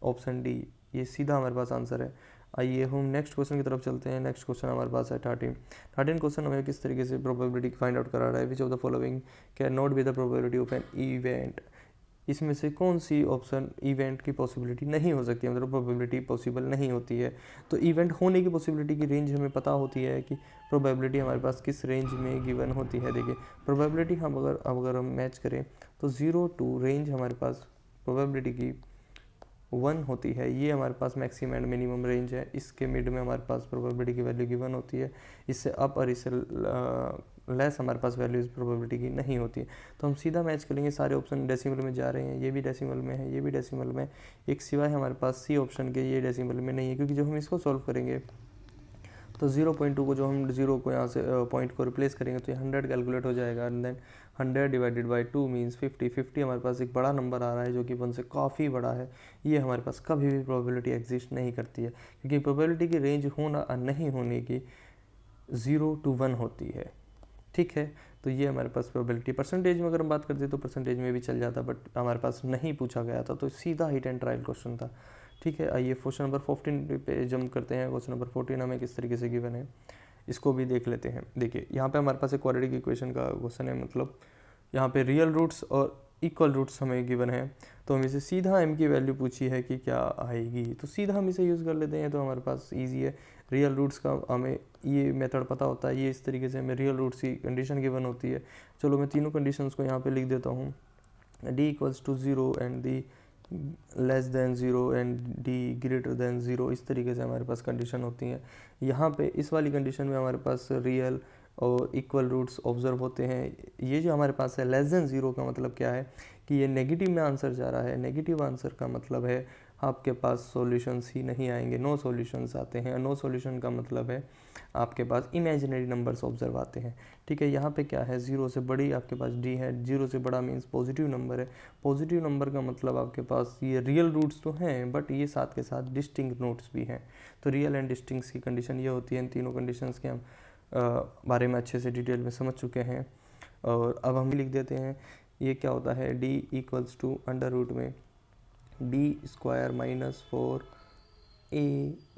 ऑप्शन डी, ये सीधा हमारे पास आंसर है। आइए हम नेक्स्ट क्वेश्चन की तरफ चलते हैं। नेक्स्ट क्वेश्चन हमारे पास है 13 क्वेश्चन हमें किस तरीके से प्रोबेबिलिटी फाइंड आउट करा रहा है, which of the following can not be the probability of an event. इसमें से कौन सी ऑप्शन इवेंट की पॉसिबिलिटी नहीं हो सकती है, मतलब प्रोबेबिलिटी पॉसिबल नहीं होती है। तो इवेंट होने की पॉसिबिलिटी की रेंज हमें पता होती है कि प्रोबेबिलिटी हमारे पास किस रेंज में गिवन होती है। देखिए प्रोबेबिलिटी हम अगर हम मैच करें तो 0 to रेंज हमारे पास प्रोबेबिलिटी की 1 होती है, ये हमारे पास मैक्सिमम एंड मिनिमम रेंज है। इसके मिड में हमारे पास प्रोबेबिलिटी की वैल्यू गिवन होती है, इससे अप और इससे लेस हमारे पास वैल्यूज प्रोबेबिलिटी की नहीं होती है। तो हम सीधा मैच करेंगे, सारे ऑप्शन डेसिमल में जा रहे हैं, ये भी डेसिमल में है, ये भी डेसिमल में, एक सिवाय हमारे पास सी ऑप्शन के ये डेसिमल में नहीं है, क्योंकि जो हम इसको सॉल्व करेंगे तो 0.2 को जो हम 0 को यहाँ से पॉइंट को रिप्लेस करेंगे तो ये 100 कैलकुलेट हो जाएगा, and then 100 divided by 2 means 50 हमारे पास एक बड़ा नंबर आ रहा है जो कि 1 से काफ़ी बड़ा है। ये हमारे पास कभी भी प्रोबेबिलिटी एग्जिस्ट नहीं करती है, क्योंकि प्रोबेबिलिटी की रेंज होना और नहीं होने की 0 to 1 होती है, ठीक है। तो ये हमारे पास प्रोबेबिलिटी। परसेंटेज में अगर हम बात करते तो परसेंटेज में भी चल जाता, बट हमारे पास नहीं पूछा गया था, तो सीधा हिट एंड ट्रायल क्वेश्चन था, ठीक है। आइए क्वेश्चन नंबर 14 पे जंप करते हैं। क्वेश्चन नंबर 14 हमें किस तरीके से गिवन है इसको भी देख लेते हैं। देखिए यहाँ पे हमारे पास एक क्वाड्रेटिक इक्वेशन का क्वेश्चन है, मतलब यहाँ पे रियल रूट्स और इक्वल रूट्स हमें गिवन है, तो हम इसे सीधा m की वैल्यू पूछी है कि क्या आएगी, तो सीधा हम इसे यूज़ कर लेते हैं। तो हमारे पास ईजी है, रियल रूट्स का हमें ये मेथड पता होता है, ये इस तरीके से हमें रियल रूट्स की कंडीशन गिवन होती है। चलो मैं तीनों कंडीशंस को यहाँ पे लिख देता हूँ, d = 0 and the less than zero and D greater than zero, इस तरीके से हमारे पास कंडीशन होती हैं। यहाँ पे इस वाली कंडीशन में हमारे पास रियल और इक्वल रूट्स ऑब्जर्व होते हैं। ये जो हमारे पास है लेस देन ज़ीरो का मतलब क्या है कि ये नेगेटिव में आंसर जा रहा है। नेगेटिव आंसर का मतलब है आपके पास सॉल्यूशंस ही नहीं आएंगे, नो सॉल्यूशंस आते हैं। नो सॉल्यूशन का मतलब है आपके पास इमेजिनरी नंबर्स ऑब्जर्व आते हैं। ठीक है, यहाँ पे क्या है, ज़ीरो से बड़ी आपके पास डी है। ज़ीरो से बड़ा मीन्स पॉजिटिव नंबर है। पॉजिटिव नंबर का मतलब आपके पास ये रियल रूट्स तो हैं बट ये साथ के साथ डिस्टिंक्ट नोट्स भी हैं। तो रियल एंड डिस्टिंक्ट की कंडीशन ये होती है। इन तीनों कंडीशंस के हम बारे में अच्छे से डिटेल में समझ चुके हैं। और अब हम लिख देते हैं ये क्या होता है, d equals to under root में d square minus 4a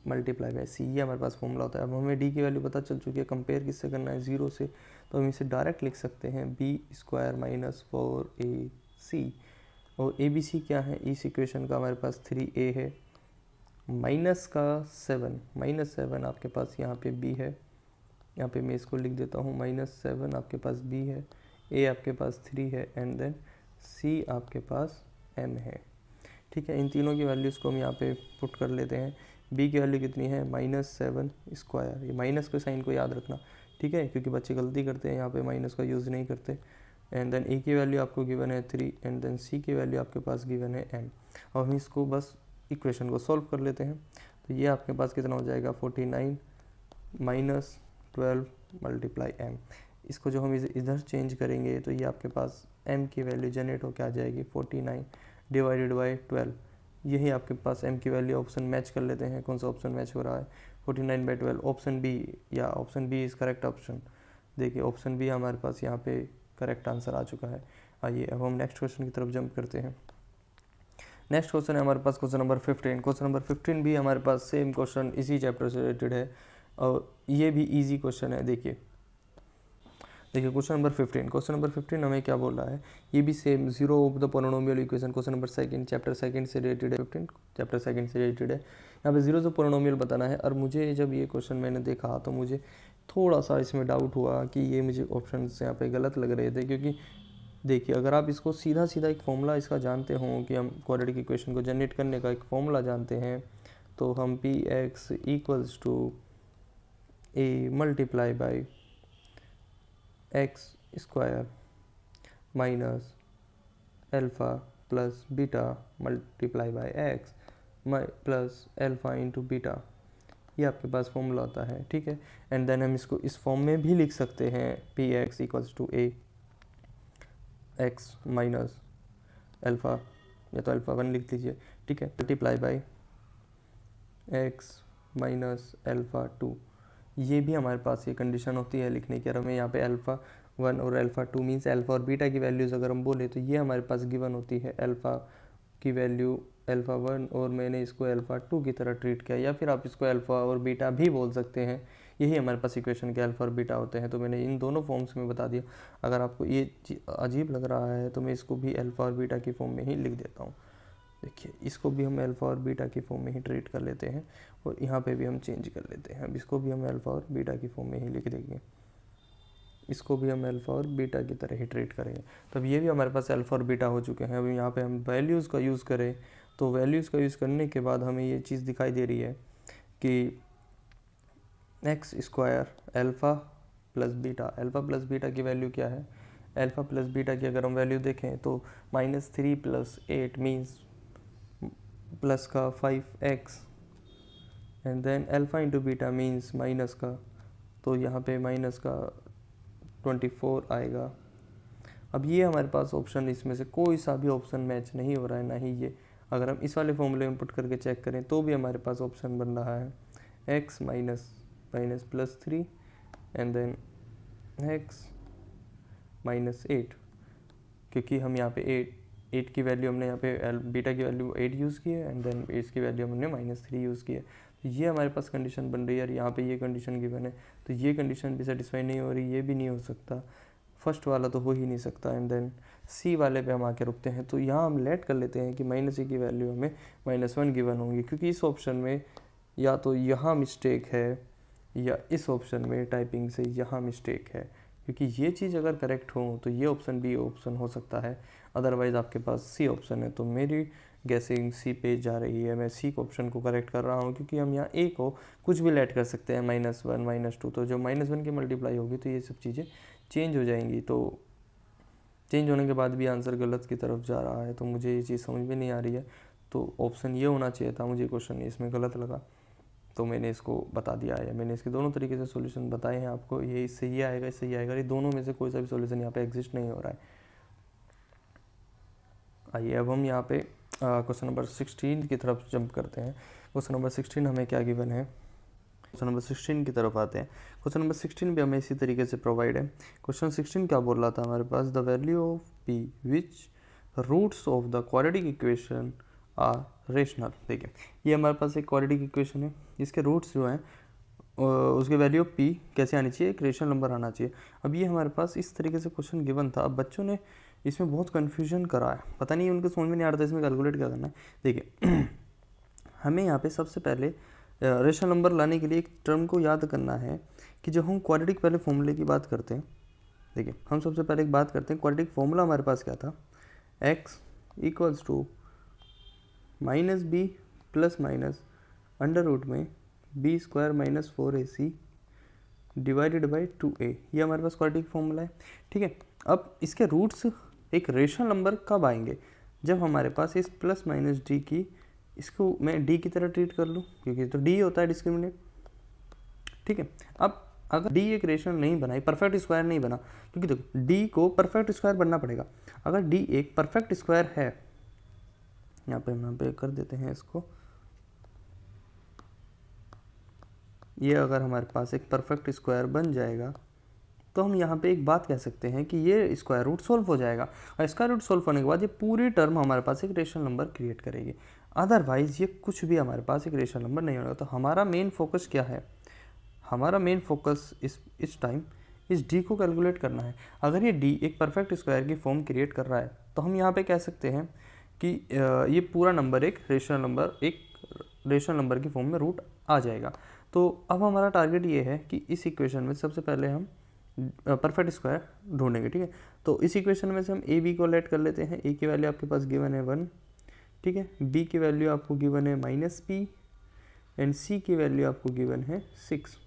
multiply by c, ये हमारे पास फॉर्मूला होता है। अब हमें डी की वैल्यू पता चल चुकी है, कंपेयर किससे करना है, ज़ीरो से, तो हम इसे डायरेक्ट लिख सकते हैं बी स्क्वायर माइनस 4ac। और ए बी सी क्या है, इस इक्वेशन का हमारे पास 3a है, माइनस का 7, -7 आपके पास यहाँ पे b है। यहाँ पे मैं इसको लिख देता हूँ -7 आपके पास b है, a आपके पास 3 है एंड देन c आपके पास m है। ठीक है, इन तीनों की वैल्यूज़ को हम यहाँ पे पुट कर लेते हैं। b की वैल्यू कितनी है, -7 स्क्वायर, ये माइनस के साइन को याद रखना, ठीक है, क्योंकि बच्चे गलती करते हैं, यहाँ पे माइनस का यूज़ नहीं करते। एंड देन a की वैल्यू आपको गिवन है 3 एंड देन c की वैल्यू आपके पास गिवन है m। और हम इसको बस इक्वेशन को सॉल्व कर लेते हैं। तो ये आपके पास कितना हो जाएगा, 49 माइनस 12 मल्टीप्लाई m। इसको जो हम इधर चेंज करेंगे तो ये आपके पास m की वैल्यू जनरेट होकर आ जाएगी 49 डिवाइडेड बाई 12। यही आपके पास m की वैल्यू, ऑप्शन मैच कर लेते हैं, कौन सा ऑप्शन मैच हो रहा है, 49 बाई 12, ऑप्शन बी, या option B is correct option. देखिए ऑप्शन बी हमारे पास यहाँ पे करेक्ट आंसर आ चुका है। आइए अब हम नेक्स्ट क्वेश्चन की तरफ जंप करते हैं। नेक्स्ट क्वेश्चन है हमारे पास क्वेश्चन नंबर 15। क्वेश्चन नंबर 15 भी हमारे पास सेम क्वेश्चन इसी चैप्टर से रिलेटेड है और ये भी इजी क्वेश्चन है। देखिए क्वेश्चन नंबर 15 हमें क्या बोल रहा है, ये भी same zero of the polynomial equation, question number second, chapter second से रिलेटेड है। 15 चैप्टर सेकंड से रिलेटेड है। यहाँ पे जीरो ऑफ पोलिनोमियल बताना है। और मुझे जब ये क्वेश्चन मैंने देखा तो मुझे थोड़ा सा इसमें डाउट हुआ कि ये मुझे ऑप्शन यहाँ पे गलत लग रहे थे, क्योंकि देखिए अगर आप इसको सीधा सीधा एक फॉर्मूला इसका जानते हो कि हम क्वाड्रेटिक इक्वेशन को जनरेट करने का एक फॉर्मूला जानते हैं, तो हम P X equals to A multiply by X square minus alpha plus beta multiply by X plus alpha into beta, ये आपके पास फॉर्मूला होता है। ठीक है, एंड देन हम इसको इस फॉर्म में भी लिख सकते हैं, P X equals to A X minus alpha, या तो अल्फ़ा 1 लिख लीजिए, ठीक है, multiply by X minus alpha 2। ये भी हमारे पास ये कंडीशन होती है लिखने की। और हमें यहाँ पे अल्फ़ा 1 और अल्फ़ा 2 मीन्स अल्फ़ा और बीटा की वैल्यूज़ अगर हम बोले तो ये हमारे पास गिवन होती है। अल्फ़ा की वैल्यू अल्फ़ा 1 और मैंने इसको अल्फ़ा 2 की तरह ट्रीट किया, या फिर आप इसको अल्फ़ा और बीटा भी बोल सकते हैं। यही हमारे पास इक्वेशन के अल्फ़ा और बीटा होते हैं। तो मैंने इन दोनों फॉर्म्स में बता दिया। अगर आपको ये अजीब लग रहा है तो मैं इसको भी अल्फ़ा और बीटा की फॉर्म में ही लिख देता हूँ। देखिए इसको भी हम अल्फ़ा और बीटा की फॉर्म में ही ट्रीट कर लेते हैं और यहाँ पे भी हम चेंज कर लेते हैं। अब इसको भी हम अल्फ़ा और बीटा की फॉर्म में ही लिख देंगे, इसको भी हम अल्फ़ा और बीटा की तरह ही ट्रीट करेंगे। तब ये भी हमारे पास अल्फ़ा और बीटा हो चुके हैं। अब यहाँ पे हम वैल्यूज़ का यूज़ करें तो वैल्यूज़ का यूज़ करने के बाद हमें ये चीज़ दिखाई दे रही है कि x square alpha plus beta, alpha plus beta की वैल्यू क्या है, अल्फ़ा प्लस बीटा की अगर हम वैल्यू देखें तो -3 + 8 मीन्स प्लस का 5x and then alpha into beta means minus का, तो यहाँ पे माइनस का 24 आएगा। अब ये हमारे पास ऑप्शन, इसमें से कोई सा भी ऑप्शन मैच नहीं हो रहा है, ना ही ये। अगर हम इस वाले फॉर्मूले में पुट करके चेक करें तो भी हमारे पास ऑप्शन बन रहा है x minus plus 3 and then x -8, क्योंकि हम यहाँ पे 8 की वैल्यू हमने यहाँ पे बीटा की वैल्यू 8 यूज़ की है एंड देन इसकी वैल्यू हमने -3 यूज़ की है। तो ये हमारे पास कंडीशन बन रही है और यहाँ पे ये कंडीशन गिवन है, तो ये कंडीशन भी सेटिस्फाई नहीं हो रही, ये भी नहीं हो सकता, फर्स्ट वाला तो हो ही नहीं सकता। एंड देन सी वाले पे हम आके रुकते हैं। तो यहाँ हम लेट कर लेते हैं कि -a की वैल्यू हमें -1 गिवन होंगी, क्योंकि इस ऑप्शन में या तो यहाँ मिस्टेक है या इस ऑप्शन में टाइपिंग से यहाँ मिस्टेक है, क्योंकि ये चीज़ अगर करेक्ट हो तो ये ऑप्शन बी ऑप्शन हो सकता है, अदरवाइज़ आपके पास सी ऑप्शन है। तो मेरी गैसिंग सी पे जा रही है, मैं सी ऑप्शन को करेक्ट कर रहा हूँ, क्योंकि हम यहाँ ए को कुछ भी ऐड कर सकते हैं, -1 -2, तो जो -1 की मल्टीप्लाई होगी तो ये सब चीज़ें चेंज हो जाएंगी। तो चेंज होने के बाद भी आंसर गलत की तरफ जा रहा है, तो मुझे ये चीज़ समझ में नहीं आ रही है। तो ऑप्शन ये होना चाहिए था, मुझे क्वेश्चन इसमें गलत लगा तो मैंने इसको बता दिया है। मैंने इसके दोनों तरीके से सॉल्यूशन बताए हैं आपको, ये इससे ये आएगा, इससे ये आएगा, ये दोनों में से कोई सा भी सॉल्यूशन यहाँ पे एग्जिस्ट नहीं हो रहा है। आइए अब हम यहाँ पे क्वेश्चन नंबर 16 की तरफ जंप करते हैं। क्वेश्चन नंबर 16 हमें क्या गिवन है, क्वेश्चन नंबर 16 की तरफ आते हैं। क्वेश्चन नंबर 16 भी हमें इसी तरीके से प्रोवाइड है। क्वेश्चन 16 क्या बोल रहा था हमारे पास, the value of p which roots of the quadratic equation are rational. देखिए ये हमारे पास एक क्वाड्रेटिक इक्वेशन है, इसके रूट्स जो हैं उसके वैल्यू ऑफ पी कैसे आनी चाहिए, एक रेशनल नंबर आना चाहिए। अब ये हमारे पास इस तरीके से क्वेश्चन गिवन था। अब बच्चों ने इसमें बहुत कन्फ्यूजन करा है, पता नहीं उनको समझ में नहीं आ रहा था इसमें कैलकुलेट क्या करना है। देखिए हमें यहाँ पे सबसे पहले रेशनल नंबर लाने के लिए एक टर्म को याद करना है कि जब हम क्वाड्रेटिक पहले फॉर्मूले की बात करते हैं, देखिए हम सबसे पहले एक बात करते हैं, क्वाड्रेटिक फॉर्मूला हमारे पास क्या था, x equals to -b plus minus under root में b square minus 4ac divided by 2a, ये हमारे पास क्वाड्रेटिक फॉर्मूला है। ठीक है, अब इसके रूट्स एक रेशनल नंबर कब आएंगे, जब हमारे पास इस प्लस माइनस डी की, इसको मैं डी की तरह ट्रीट कर लूँ, क्योंकि तो डी होता है डिस्क्रिमिनेट। ठीक है, अब अगर डी एक रेशनल नहीं बना, परफेक्ट स्क्वायर नहीं बना, क्योंकि देखो डी को परफेक्ट स्क्वायर बनना पड़ेगा। अगर डी एक परफेक्ट स्क्वायर है, यहाँ पे कर देते हैं इसको, ये अगर हमारे पास एक परफेक्ट स्क्वायर बन जाएगा तो हम यहाँ पे एक बात कह सकते हैं कि ये स्क्वायर रूट सोल्व हो जाएगा, और स्क्वायर रूट सोल्व होने के बाद ये पूरी टर्म हमारे पास एक रेशनल नंबर क्रिएट करेगी। अदरवाइज ये कुछ भी हमारे पास एक रेशनल नंबर नहीं होगा। तो हमारा मेन फोकस क्या है, हमारा मेन फोकस इस टाइम इस डी को कैलकुलेट करना है। अगर ये डी एक परफेक्ट स्क्वायर की फॉर्म क्रिएट कर रहा है तो हम यहाँ पे कह सकते हैं कि ये पूरा नंबर एक रेशनल नंबर की फॉर्म में रूट आ जाएगा। तो अब हमारा टारगेट ये है कि इस इक्वेशन में सबसे पहले हम परफेक्ट स्क्वायर ढूंढेंगे। ठीक है, तो इस इक्वेशन में से हम ए बी को लेट कर लेते हैं। ए की वैल्यू आपके पास गिवन है 1, ठीक है, बी की वैल्यू आपको गिवन है -p एंड सी की वैल्यू आपको गिवन है 6।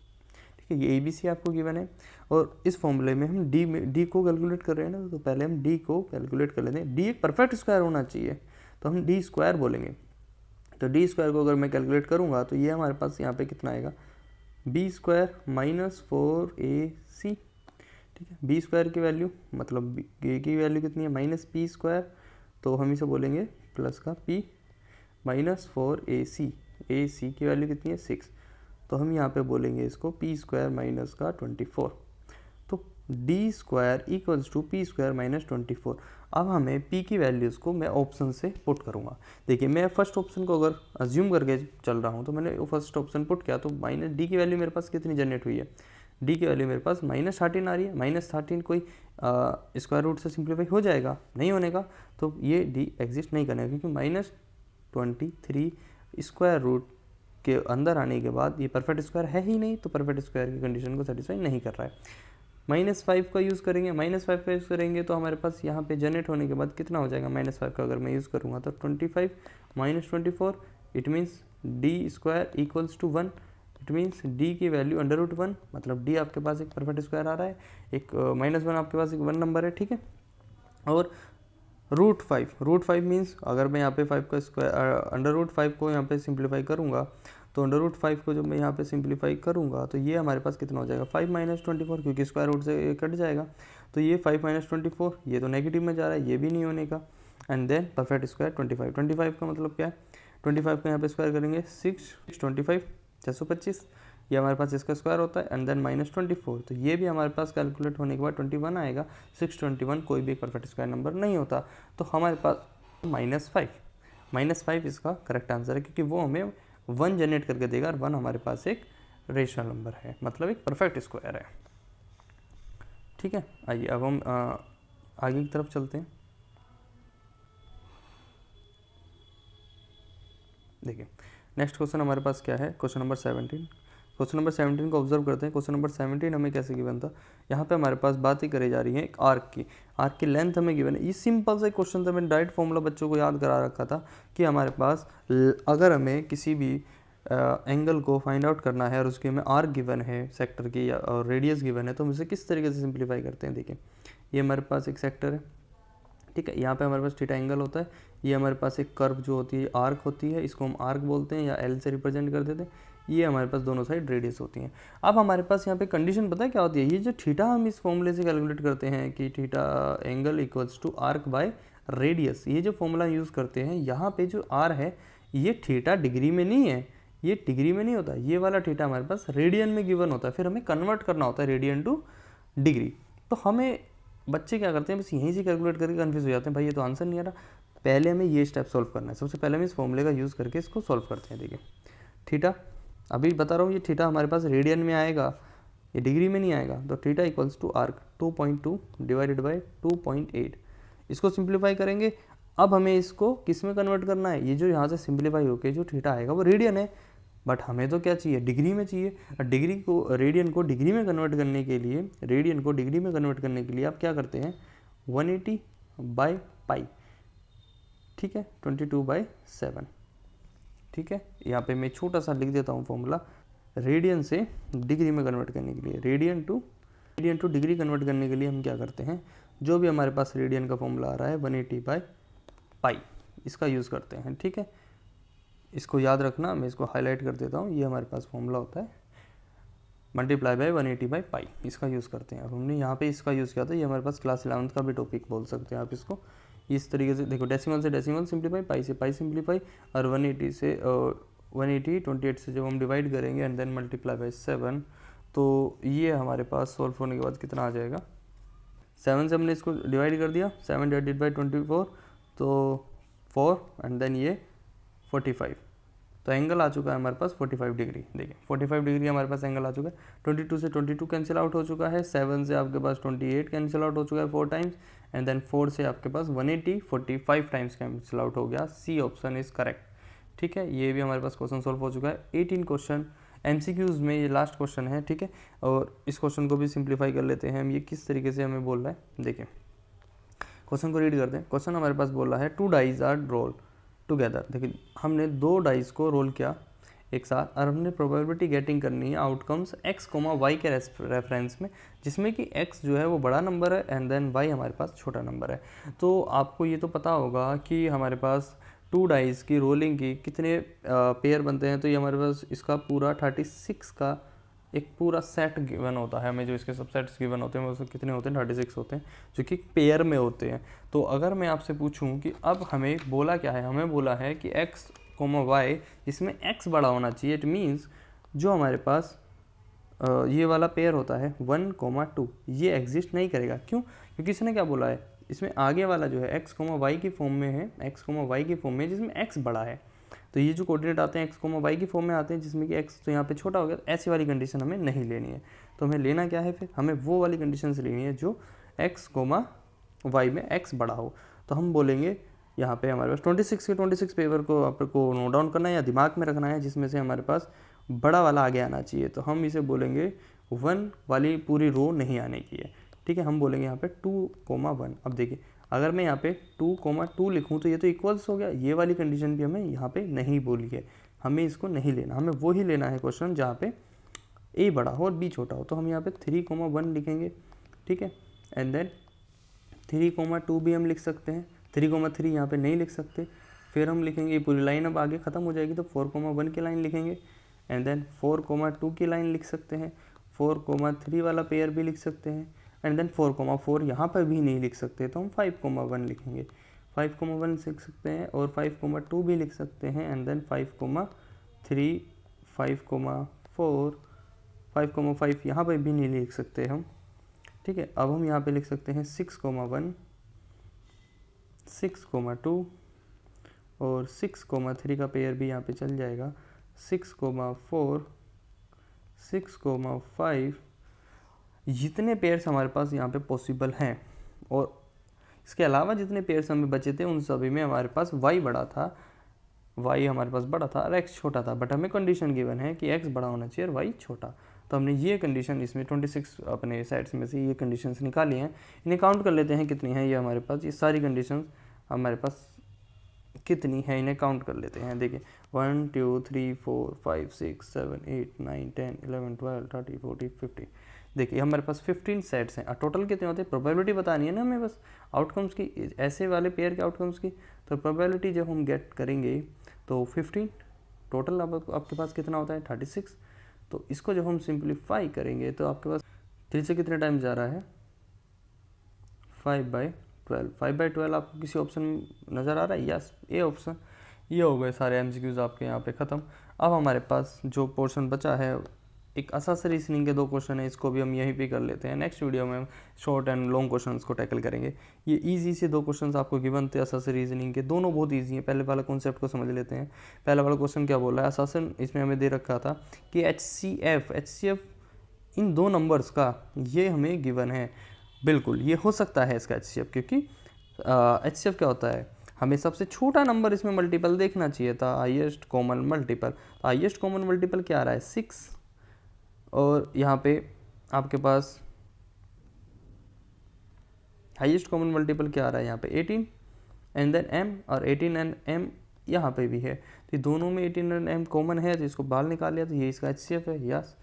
ठीक है, ये ए बी सी आपको गिवन है, और इस फॉर्मूले में हम डी को कैलकुलेट कर रहे हैं ना, तो पहले हम डी को कैलकुलेट कर लेते हैं। डी एक परफेक्ट स्क्वायर होना चाहिए, तो हम डी स्क्वायर बोलेंगे। तो डी स्क्वायर को अगर मैं कैलकुलेट करूँगा तो ये हमारे पास यहाँ पे कितना आएगा, बी स्क्वायर माइनस 4ac। ठीक है, बी स्क्वायर की वैल्यू मतलब ए की वैल्यू कितनी है, -p स्क्वायर, तो हम इसे बोलेंगे प्लस का p माइनस 4ac। ac की वैल्यू कितनी है 6, तो हम यहाँ पे बोलेंगे इसको p स्क्वायर माइनस का 24। तो D square equals to P square minus 24। अब हमें p की वैल्यूज़ को मैं ऑप्शन से पुट करूँगा। देखिए मैं फर्स्ट ऑप्शन को अगर अज्यूम करके चल रहा हूँ, तो मैंने फर्स्ट ऑप्शन पुट किया, तो माइनस डी की वैल्यू मेरे पास कितनी जनरेट हुई है, डी की वैल्यू मेरे पास -13 आ रही है। -13 कोई स्क्वायर रूट से सिंप्लीफाई हो जाएगा, नहीं होने का, तो ये डी एग्जिस्ट नहीं करेगा, क्योंकि -23 स्क्वायर रूट के अंदर आने के बाद ये परफेक्ट स्क्वायर है ही नहीं, तो परफेक्ट स्क्वायर की कंडीशन को सेटिस्फाई नहीं कर रहा है। -5 का यूज़ करेंगे, -5 का यूज़ करेंगे तो हमारे पास यहाँ पे जनरेट होने के बाद कितना हो जाएगा, -5 का अगर मैं यूज़ करूँगा तो 25 -24, it means D square equals to 1। It means D की वैल्यू √1, मतलब डी आपके पास एक परफेक्ट स्क्वायर आ रहा है, एक -1 आपके पास एक 1 नंबर है। ठीक है, और √5 मीन्स अगर मैं यहाँ पे 5 का स्क्वायर √5 को यहाँ पे सिंप्लीफाई करूँगा, तो √5 को जब मैं यहाँ पे सिंप्लीफाई करूँगा तो ये हमारे पास कितना हो जाएगा, 5 -24, क्योंकि स्क्वायर रूट से कट जाएगा, तो ये 5 -24, ये तो नेगेटिव में जा रहा है, ये भी नहीं होने का। एंड देन परफेक्ट स्क्वायर 25 का मतलब क्या है, 25 का यहाँ पे स्क्वायर करेंगे 625 625, ये हमारे पास इसका स्क्वायर होता है, एंड देन -24, तो ये भी हमारे पास कैलकुलेट होने के बाद 21 आएगा। 621 कोई भी परफेक्ट स्क्वायर नंबर नहीं होता, तो हमारे पास -5 इसका करेक्ट आंसर है, क्योंकि वो हमें 1 जनरेट करके देगा, और 1 हमारे पास एक रेशनल नंबर है, मतलब एक परफेक्ट स्क्वायर है। ठीक है, आइए अब हम आगे की तरफ चलते हैं। देखिए नेक्स्ट क्वेश्चन हमारे पास क्या है, क्वेश्चन नंबर 17। क्वेश्चन नंबर 17 को ऑब्जर्व करते हैं। क्वेश्चन नंबर 17 हमें कैसे गिवन था, यहाँ पे हमारे पास बात ही करी जा रही है एक आर्क की लेंथ हमें गिवन है। ये सिंपल सा क्वेश्चन था, मैंने डायरेक्ट फॉर्मूला बच्चों को याद करा रखा था कि हमारे पास अगर हमें किसी भी एंगल को फाइंड आउट करना है और उसके हमें आर्क गिवन है सेक्टर की और रेडियस गिवन है, तो हम इसे किस तरीके से सिंप्लीफाई करते हैं। देखिए ये हमारे पास एक सेक्टर है, ठीक है, यहाँ पे हमारे पास थीटा एंगल होता है, ये हमारे पास एक कर्व जो होती है आर्क होती है, इसको हम आर्क बोलते हैं या एल से रिप्रेजेंट कर देते हैं, ये हमारे पास दोनों साइड रेडियस होती हैं। अब हमारे पास यहाँ पे कंडीशन पता है क्या होती है, ये जो थीटा हम इस फॉर्मूले से कैलकुलेट करते हैं कि theta angle equals to arc by radius, ये जो फॉर्मूला यूज़ करते हैं, यहाँ पे जो आर है ये थीटा डिग्री में नहीं है, ये डिग्री में नहीं होता, ये वाला थीटा हमारे पास रेडियन में गिवन होता है, फिर हमें कन्वर्ट करना होता है रेडियन टू डिग्री। तो हमें बच्चे क्या करते हैं, बस यहीं से कैलकुलेट करके कन्फ्यूज हो जाते हैं, भाई ये तो आंसर नहीं आ रहा। पहले हमें ये स्टेप सॉल्व करना है। सबसे पहले हम इस फॉर्मूले का यूज़ करके इसको सॉल्व करते हैं। देखिए थीटा, अभी बता रहा हूँ, ये थीटा हमारे पास रेडियन में आएगा, ये डिग्री में नहीं आएगा, तो theta equals to arc 2.2 divided by 2.8, इसको सिंप्लीफाई करेंगे। अब हमें इसको किस में कन्वर्ट करना है, ये जो यहाँ से सिंप्लीफाई होकर जो थीटा आएगा वो रेडियन है, बट हमें तो क्या चाहिए, डिग्री में चाहिए। डिग्री को रेडियन को डिग्री में कन्वर्ट करने के लिए, रेडियन को डिग्री में कन्वर्ट करने के लिए आप क्या करते हैं, 180 बाई पाई, ठीक है, 22/7, ठीक है। यहाँ पे मैं छोटा सा लिख देता हूँ फॉर्मूला, रेडियन से डिग्री में कन्वर्ट करने के लिए, रेडियन टू डिग्री कन्वर्ट करने के लिए हम क्या करते हैं, जो भी हमारे पास रेडियन का फॉर्मूला आ रहा है 180/पाई, इसका यूज़ करते हैं, ठीक है। इसको याद रखना, मैं इसको हाईलाइट कर देता हूँ, ये हमारे पास फॉर्मूला होता है मल्टीप्लाई बाय 180/पाई, इसका यूज़ करते हैं। अब हमने यहाँ पे इसका यूज़ किया था, ये हमारे पास क्लास 11th का भी टॉपिक बोल सकते हैं आप इसको। इस तरीके से देखो, डेसिमल से डेसिमल सिंप्लीफाई, पाई से पाई सिंप्लीफाई, और 180 से 180 28 से जब हम डिवाइड करेंगे एंड देन मल्टीप्लाई बाय 7, तो ये हमारे पास सॉल्व होने के बाद कितना आ जाएगा, 7 से हमने इसको डिवाइड कर दिया, 7 डिवाइडेड बाई 24, तो 4 एंड देन ये 45, तो एंगल आ चुका है हमारे पास 45 डिग्री। देखिए 45 डिग्री हमारे पास एंगल आ चुका है। 22 से 22 कैंसिल आउट हो चुका है, 7 से आपके पास 28 कैंसिल आउट हो चुका है 4 टाइम्स, एंड देन 4 से आपके पास 180 45 टाइम्स कैंसिल आउट हो गया। सी ऑप्शन इज करेक्ट, ठीक है। ये भी हमारे पास क्वेश्चन सॉल्व हो चुका है। 18 क्वेश्चन MCQs में ये लास्ट क्वेश्चन है, ठीक है। और इस क्वेश्चन को भी सिंप्लीफाई कर लेते हैं हम, ये किस तरीके से हमें बोल रहा है। देखिए क्वेश्चन को रीड करते हैं। क्वेश्चन हमारे पास बोल रहा है 2 डाइज आर रोल टुगेदर। देखिए हमने 2 डाइस को रोल किया एक साथ, और हमने प्रोबेबिलिटी गेटिंग करनी है आउटकम्स x, y के रेफरेंस में, जिसमें कि x जो है वो बड़ा नंबर है एंड देन y हमारे पास छोटा नंबर है। तो आपको ये तो पता होगा कि हमारे पास 2 डाइस की रोलिंग की कितने पेयर बनते हैं, तो ये हमारे पास इसका पूरा 36 का एक पूरा सेट गिवन होता है हमें, जो इसके सबसेट्स गिवन होते हैं वो कितने होते हैं, 36 होते हैं, जो कि पेयर में होते हैं। तो अगर मैं आपसे पूछूं कि अब हमें बोला क्या है, हमें बोला है कि x, y, इसमें x बड़ा होना चाहिए। इट मीन्स जो हमारे पास ये वाला पेयर होता है 1, 2, ये एग्जिस्ट नहीं करेगा। क्यों? क्योंकि इसने क्या बोला है, इसमें आगे वाला जो है x, y की फॉर्म में है, x, y की फॉर्म में, जिसमें x बड़ा है। तो ये जो कोऑर्डिनेट आते हैं x, y की फॉर्म में आते हैं, जिसमें कि x तो यहाँ पे छोटा हो गया, तो ऐसी वाली कंडीशन हमें नहीं लेनी है। तो हमें लेना क्या है, फिर हमें वो वाली कंडीशन से लेनी है जो x, y में x बड़ा हो। तो हम बोलेंगे यहाँ पे हमारे पास 26 के 26 पेपर को आपको नोट डाउन करना है या दिमाग में रखना है, जिसमें से हमारे पास बड़ा वाला आगे आना चाहिए। तो हम इसे बोलेंगे 1 वाली पूरी रो नहीं आने की है, ठीक है। हम बोलेंगे यहाँ पे 2, 1। अब देखिए अगर मैं यहाँ पे 2, 2 लिखूँ तो ये तो इक्वल्स हो गया, ये वाली कंडीशन भी हमें यहाँ पे नहीं बोली है, हमें इसको नहीं लेना, हमें वो ही लेना है क्वेश्चन जहाँ पे a बड़ा हो और b छोटा हो। तो हम यहाँ पे 3, 1 लिखेंगे, ठीक है। एंड देन 3, 2 भी हम लिख सकते हैं, 3, 3 यहाँ पे नहीं लिख सकते। फिर हम लिखेंगे, ये पूरी लाइन अब आगे ख़त्म हो जाएगी, तो 4, 1 की लाइन लिखेंगे, एंड देन 4, 2 की लाइन लिख सकते हैं, 4, 3 वाला पेयर भी लिख सकते हैं, एंड देन 4, 4 यहाँ पर भी नहीं लिख सकते, तो हम 5, 1 लिखेंगे, 5, 1 लिख सकते हैं, और 5, 2 भी लिख सकते हैं, एंड देन 5, 3, 5, 4, 5, 5 यहाँ पर भी नहीं लिख सकते हम, ठीक है। अब हम यहाँ पे लिख सकते हैं 6, 1, 6, 2, और 6, 3 का पेयर भी यहाँ पे चल जाएगा, 6, 4, 6, 5। जितने पेयर्स हमारे पास यहाँ पे पॉसिबल हैं, और इसके अलावा जितने पेयर्स हमें बचे थे उन सभी में हमारे पास y बड़ा था, y हमारे पास बड़ा था और x छोटा था, बट हमें कंडीशन गिवन है कि x बड़ा होना चाहिए और y छोटा। तो हमने ये कंडीशन इसमें 26 अपने सेट्स में से ये कंडीशंस निकाली हैं। इन्हें काउंट कर लेते हैं कितनी है ये हमारे पास, ये सारी कंडीशंस हमारे पास कितनी है इन्हें काउंट कर लेते हैं। देखिए 1 2 3 4 5 6 7 8 9 10 11 12 13 14 15। देखिए हमारे पास 15 सेट्स हैं। टोटल कितने होते हैं, प्रोबेबिलिटी बतानी है ना हमें बस आउटकम्स की, ऐसे वाले पेयर के आउटकम्स की। तो प्रोबेबिलिटी जब हम गेट करेंगे तो 15 टोटल आपके पास कितना होता है 36। तो इसको जब हम सिंप्लीफाई करेंगे तो आपके पास 3 से कितने टाइम जा रहा है 5/12। 5/12 आपको किसी ऑप्शन में नज़र आ रहा है, यस ए ऑप्शन। ये हो गए सारे एमसीक्यूज आपके यहाँ पे ख़त्म। अब हमारे पास जो पोर्शन बचा है एक असासे रीजनिंग के 2 क्वेश्चन है, इसको भी हम यहीं पे कर लेते हैं। नेक्स्ट वीडियो में हम शॉर्ट एंड लॉन्ग क्वेश्चंस को टैकल करेंगे। ये इजी से 2 क्वेश्चंस आपको गिवन थे असासे रीजनिंग के, दोनों बहुत इजी हैं। पहले वाला कॉन्सेप्ट को समझ लेते हैं। पहला वाला क्वेश्चन क्या बोल रहा है, असासन इसमें हमें दे रखा था कि HCF इन 2 नंबर्स का ये हमें गिवन है। बिल्कुल ये हो सकता है इसका HCF, क्योंकि HCF क्या होता है, हमें सबसे छोटा नंबर इसमें मल्टीपल देखना चाहिए था, highest common multiple. Highest common multiple क्या आ रहा है 6, और यहाँ पे आपके पास हाईएस्ट कॉमन मल्टीपल क्या आ रहा है यहाँ पे 18 एंड देन m, और 18 एंड m यहाँ पे भी है। तो दोनों में 18 एंड m कॉमन है, तो इसको बाहर निकाल लिया, तो ये इसका HCF है, यस।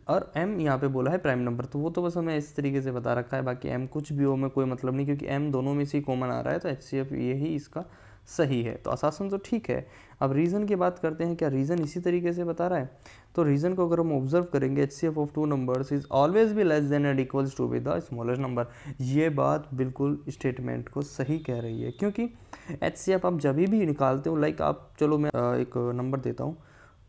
और m यहाँ पे बोला है प्राइम नंबर, तो वो तो बस हमें इस तरीके से बता रखा है, बाकी m कुछ भी हो में कोई मतलब नहीं, क्योंकि m दोनों में से ही कॉमन आ रहा है, तो HCF यही इसका सही है। तो आसासन तो ठीक है। अब रीज़न की बात करते हैं, क्या रीज़न इसी तरीके से बता रहा है। तो रीज़न को अगर हम ऑब्जर्व करेंगे, HCF of 2 numbers is always be less than and equals to with the smallest number. ये बात बिल्कुल स्टेटमेंट को सही कह रही है, क्योंकि HCF आप जब भी निकालते हो, लाइक आप चलो मैं एक नंबर देता हूँ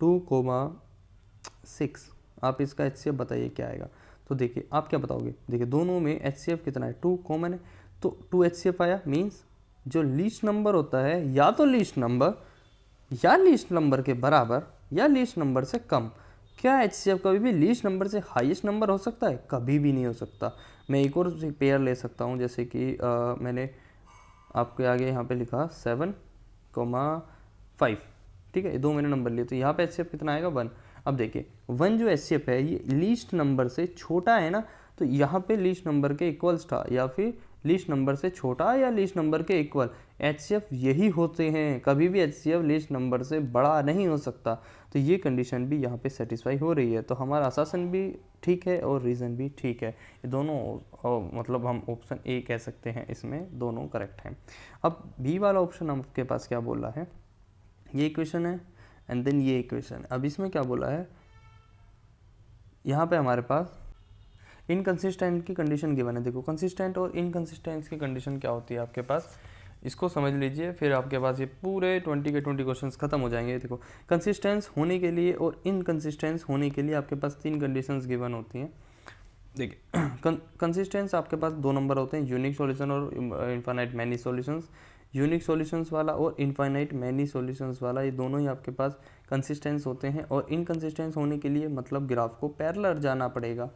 2,6, आप इसका HCF बताइए क्या आएगा। तो देखिए आप क्या बताओगे, देखिए दोनों में HCF कितना है 2 कॉमन है, तो 2 HCF आया, मीन्स जो लीस्ट नंबर होता है या तो लीस्ट नंबर या लीस्ट नंबर के बराबर या लीस्ट नंबर से कम। क्या HCF कभी भी लीस्ट नंबर से हाईएस्ट नंबर हो सकता है, कभी भी नहीं हो सकता। मैं एक और पेयर ले सकता हूँ, जैसे कि मैंने आपके आगे यहाँ पे लिखा 7,5, ठीक है, ये 2 मैंने नंबर लिए, तो यहाँ पे HCF कितना आएगा 1। अब देखिए 1 जो HCF है ये लीस्ट नंबर से छोटा है ना, तो यहाँ पे लीस्ट नंबर के इक्वल्स था, या फिर लीस्ट नंबर से छोटा या लीस्ट नंबर के इक्वल। HCF यही होते हैं, कभी भी HCF लीस्ट नंबर से बड़ा नहीं हो सकता। तो ये कंडीशन भी यहाँ पे सेटिस्फाई हो रही है, तो हमारा आसासन भी ठीक है और रीज़न भी ठीक है। ये दोनों मतलब हम ऑप्शन ए कह सकते हैं, इसमें दोनों करेक्ट हैं। अब बी वाला ऑप्शन आपके पास क्या बोला है, ये इक्वेशन है एंड देन ये इक्वेशन। अब इसमें क्या बोला है, यहाँ पे हमारे पास इनकंसिस्टेंट की कंडीशन गिवन है। देखो कंसिस्टेंट और इनकंसिस्टेंस की कंडीशन क्या होती है आपके पास, इसको समझ लीजिए, फिर आपके पास ये पूरे 20 के 20 क्वेश्चंस खत्म हो जाएंगे। देखो कंसिस्टेंस होने के लिए और इनकंसिस्टेंस होने के लिए आपके पास 3 कंडीशंस गिवन होती हैं। देखिए कंसिस्टेंस आपके पास 2 नंबर होते हैं, यूनिक सॉल्यूशन और infinite many solutions. Unique solutions वाला और इनफाइनाइट मैनी सॉल्यूशंस वाला, ये दोनों ही आपके पास कंसिस्टेंस होते हैं। और इनकंसिस्टेंस होने के लिए मतलब ग्राफ को पैरेलल जाना पड़ेगा।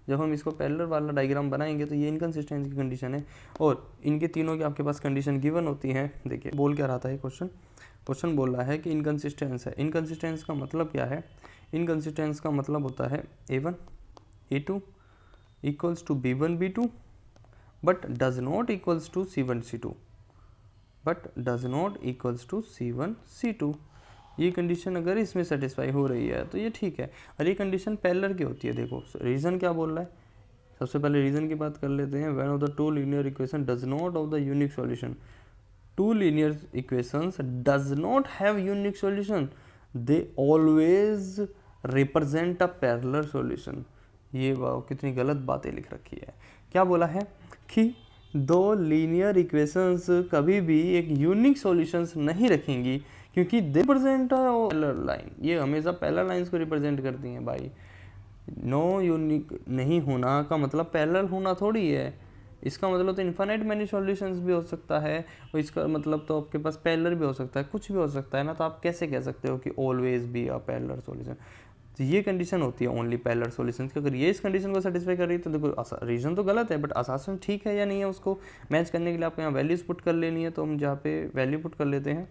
जब हम इसको पैरेलल वाला डायग्राम बनाएंगे तो ये इनकंसिस्टेंस की कंडीशन है, और इनके तीनों की आपके पास कंडीशन गिवन होती है। देखिए बोल क्या रहा था ये क्वेश्चन बोल रहा है कि इनकंसिस्टेंस है। इनकंसिस्टेंस का मतलब क्या है, इनकंसिस्टेंस का मतलब होता है A1 A2 equals to B1 B2 but does not equals to C1 C2, but does not equals to C1 C2। ये कंडीशन अगर इसमें सेटिस्फाई हो रही है तो ये ठीक है, और ये कंडीशन पैरेलल की होती है। देखो रीज़न क्या बोल रहा है, सबसे पहले रीज़न की बात कर लेते हैं। When of the 2 linear equation does not of the unique solution, 2 linear equations does not have unique solution, they always represent a parallel solution. ये वाह कितनी गलत बातें लिख रखी है। क्या बोला है कि 2 लीनियर इक्वेशंस कभी भी एक यूनिक सॉल्यूशंस नहीं रखेंगी, क्योंकि दे रिप्रेजेंट पैरेलल लाइन, ये हमेशा पैरेलल लाइंस को रिप्रेजेंट करती हैं भाई। नो यूनिक नहीं होना का मतलब पैरेलल होना थोड़ी है, इसका मतलब तो इनफाइनाइट मैनी सॉल्यूशंस भी हो सकता है, और इसका मतलब तो आपके पास पैरेलल भी हो सकता है, कुछ भी हो सकता है ना। तो आप कैसे कह सकते हो कि always be a parallel solution. तो ये कंडीशन होती है ओनली पैरेलल सॉल्यूशंस की। अगर ये इस कंडीशन को सेटिस्फाई कर रही है तो देखो रीजन तो गलत है, बट आसासन ठीक है या नहीं है, उसको मैच करने के लिए आपको यहाँ वैल्यूज पुट कर लेनी है। तो हम जहाँ पे वैल्यू पुट कर लेते हैं,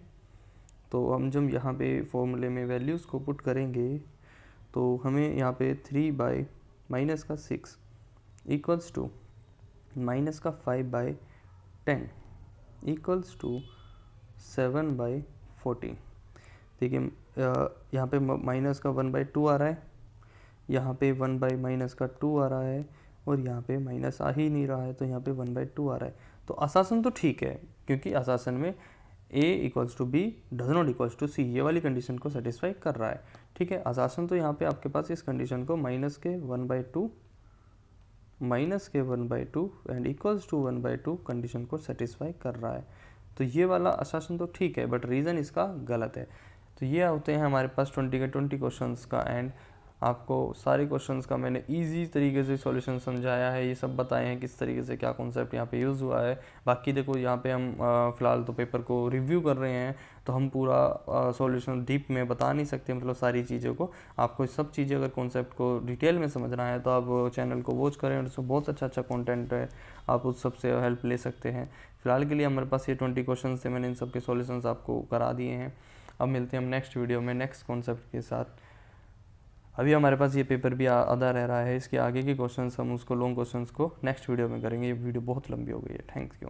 तो हम जब यहाँ पे फॉर्मूले में वैल्यूज़ को पुट करेंगे तो हमें यहाँ पे 3 बाई माइनस का 6 इक्वल्स टू माइनस का 5 बाई 10 इक्वल्स टू 7 बाई 14। देखिए यहाँ पे माइनस का 1 बाई 2 आ रहा है, यहाँ पे 1 बाई माइनस का 2 आ रहा है, और यहाँ पे माइनस आ ही नहीं रहा है तो यहाँ पे 1 बाई 2 आ रहा है। तो आसासन तो ठीक है, क्योंकि आसासन में a equals to b does not equals to c, ये वाली कंडीशन को सेटिस्फाई कर रहा है। ठीक है, आसासन तो यहाँ पे आपके पास इस कंडीशन को माइनस के 1 by 2 and equals to 1 by 2 condition को सेटिस्फाई कर रहा है। तो ये वाला आसासन तो ठीक है, बट रीज़न इसका गलत है। तो ये होते हैं हमारे पास 20 के 20 क्वेश्चंस का एंड। आपको सारे क्वेश्चंस का मैंने इजी तरीके से सॉल्यूशन समझाया है, ये सब बताए हैं किस तरीके से क्या कॉन्सेप्ट यहाँ पे यूज़ हुआ है। बाकी देखो यहाँ पे हम फ़िलहाल तो पेपर को रिव्यू कर रहे हैं, तो हम पूरा सॉल्यूशन डीप में बता नहीं सकते, मतलब सारी चीज़ों को। आपको सब चीज़ें अगर कॉन्सेप्ट को डिटेल में समझना है तो आप चैनल को वॉच करें, और उसमें बहुत अच्छा कॉन्टेंट है, आप उस सब से हेल्प ले सकते हैं। फ़िलहाल के लिए हमारे पास ये 20 क्वेश्चन थे, मैंने इन सब के सॉल्यूशंस आपको करा दिए हैं। अब मिलते हैं हम नेक्स्ट वीडियो में नेक्स्ट कॉन्सेप्ट के साथ। अभी हमारे पास ये पेपर भी आधा रह रहा है, इसके आगे के क्वेश्चंस हम उसको लॉन्ग क्वेश्चंस को नेक्स्ट वीडियो में करेंगे। ये वीडियो बहुत लंबी हो गई है। Thank you.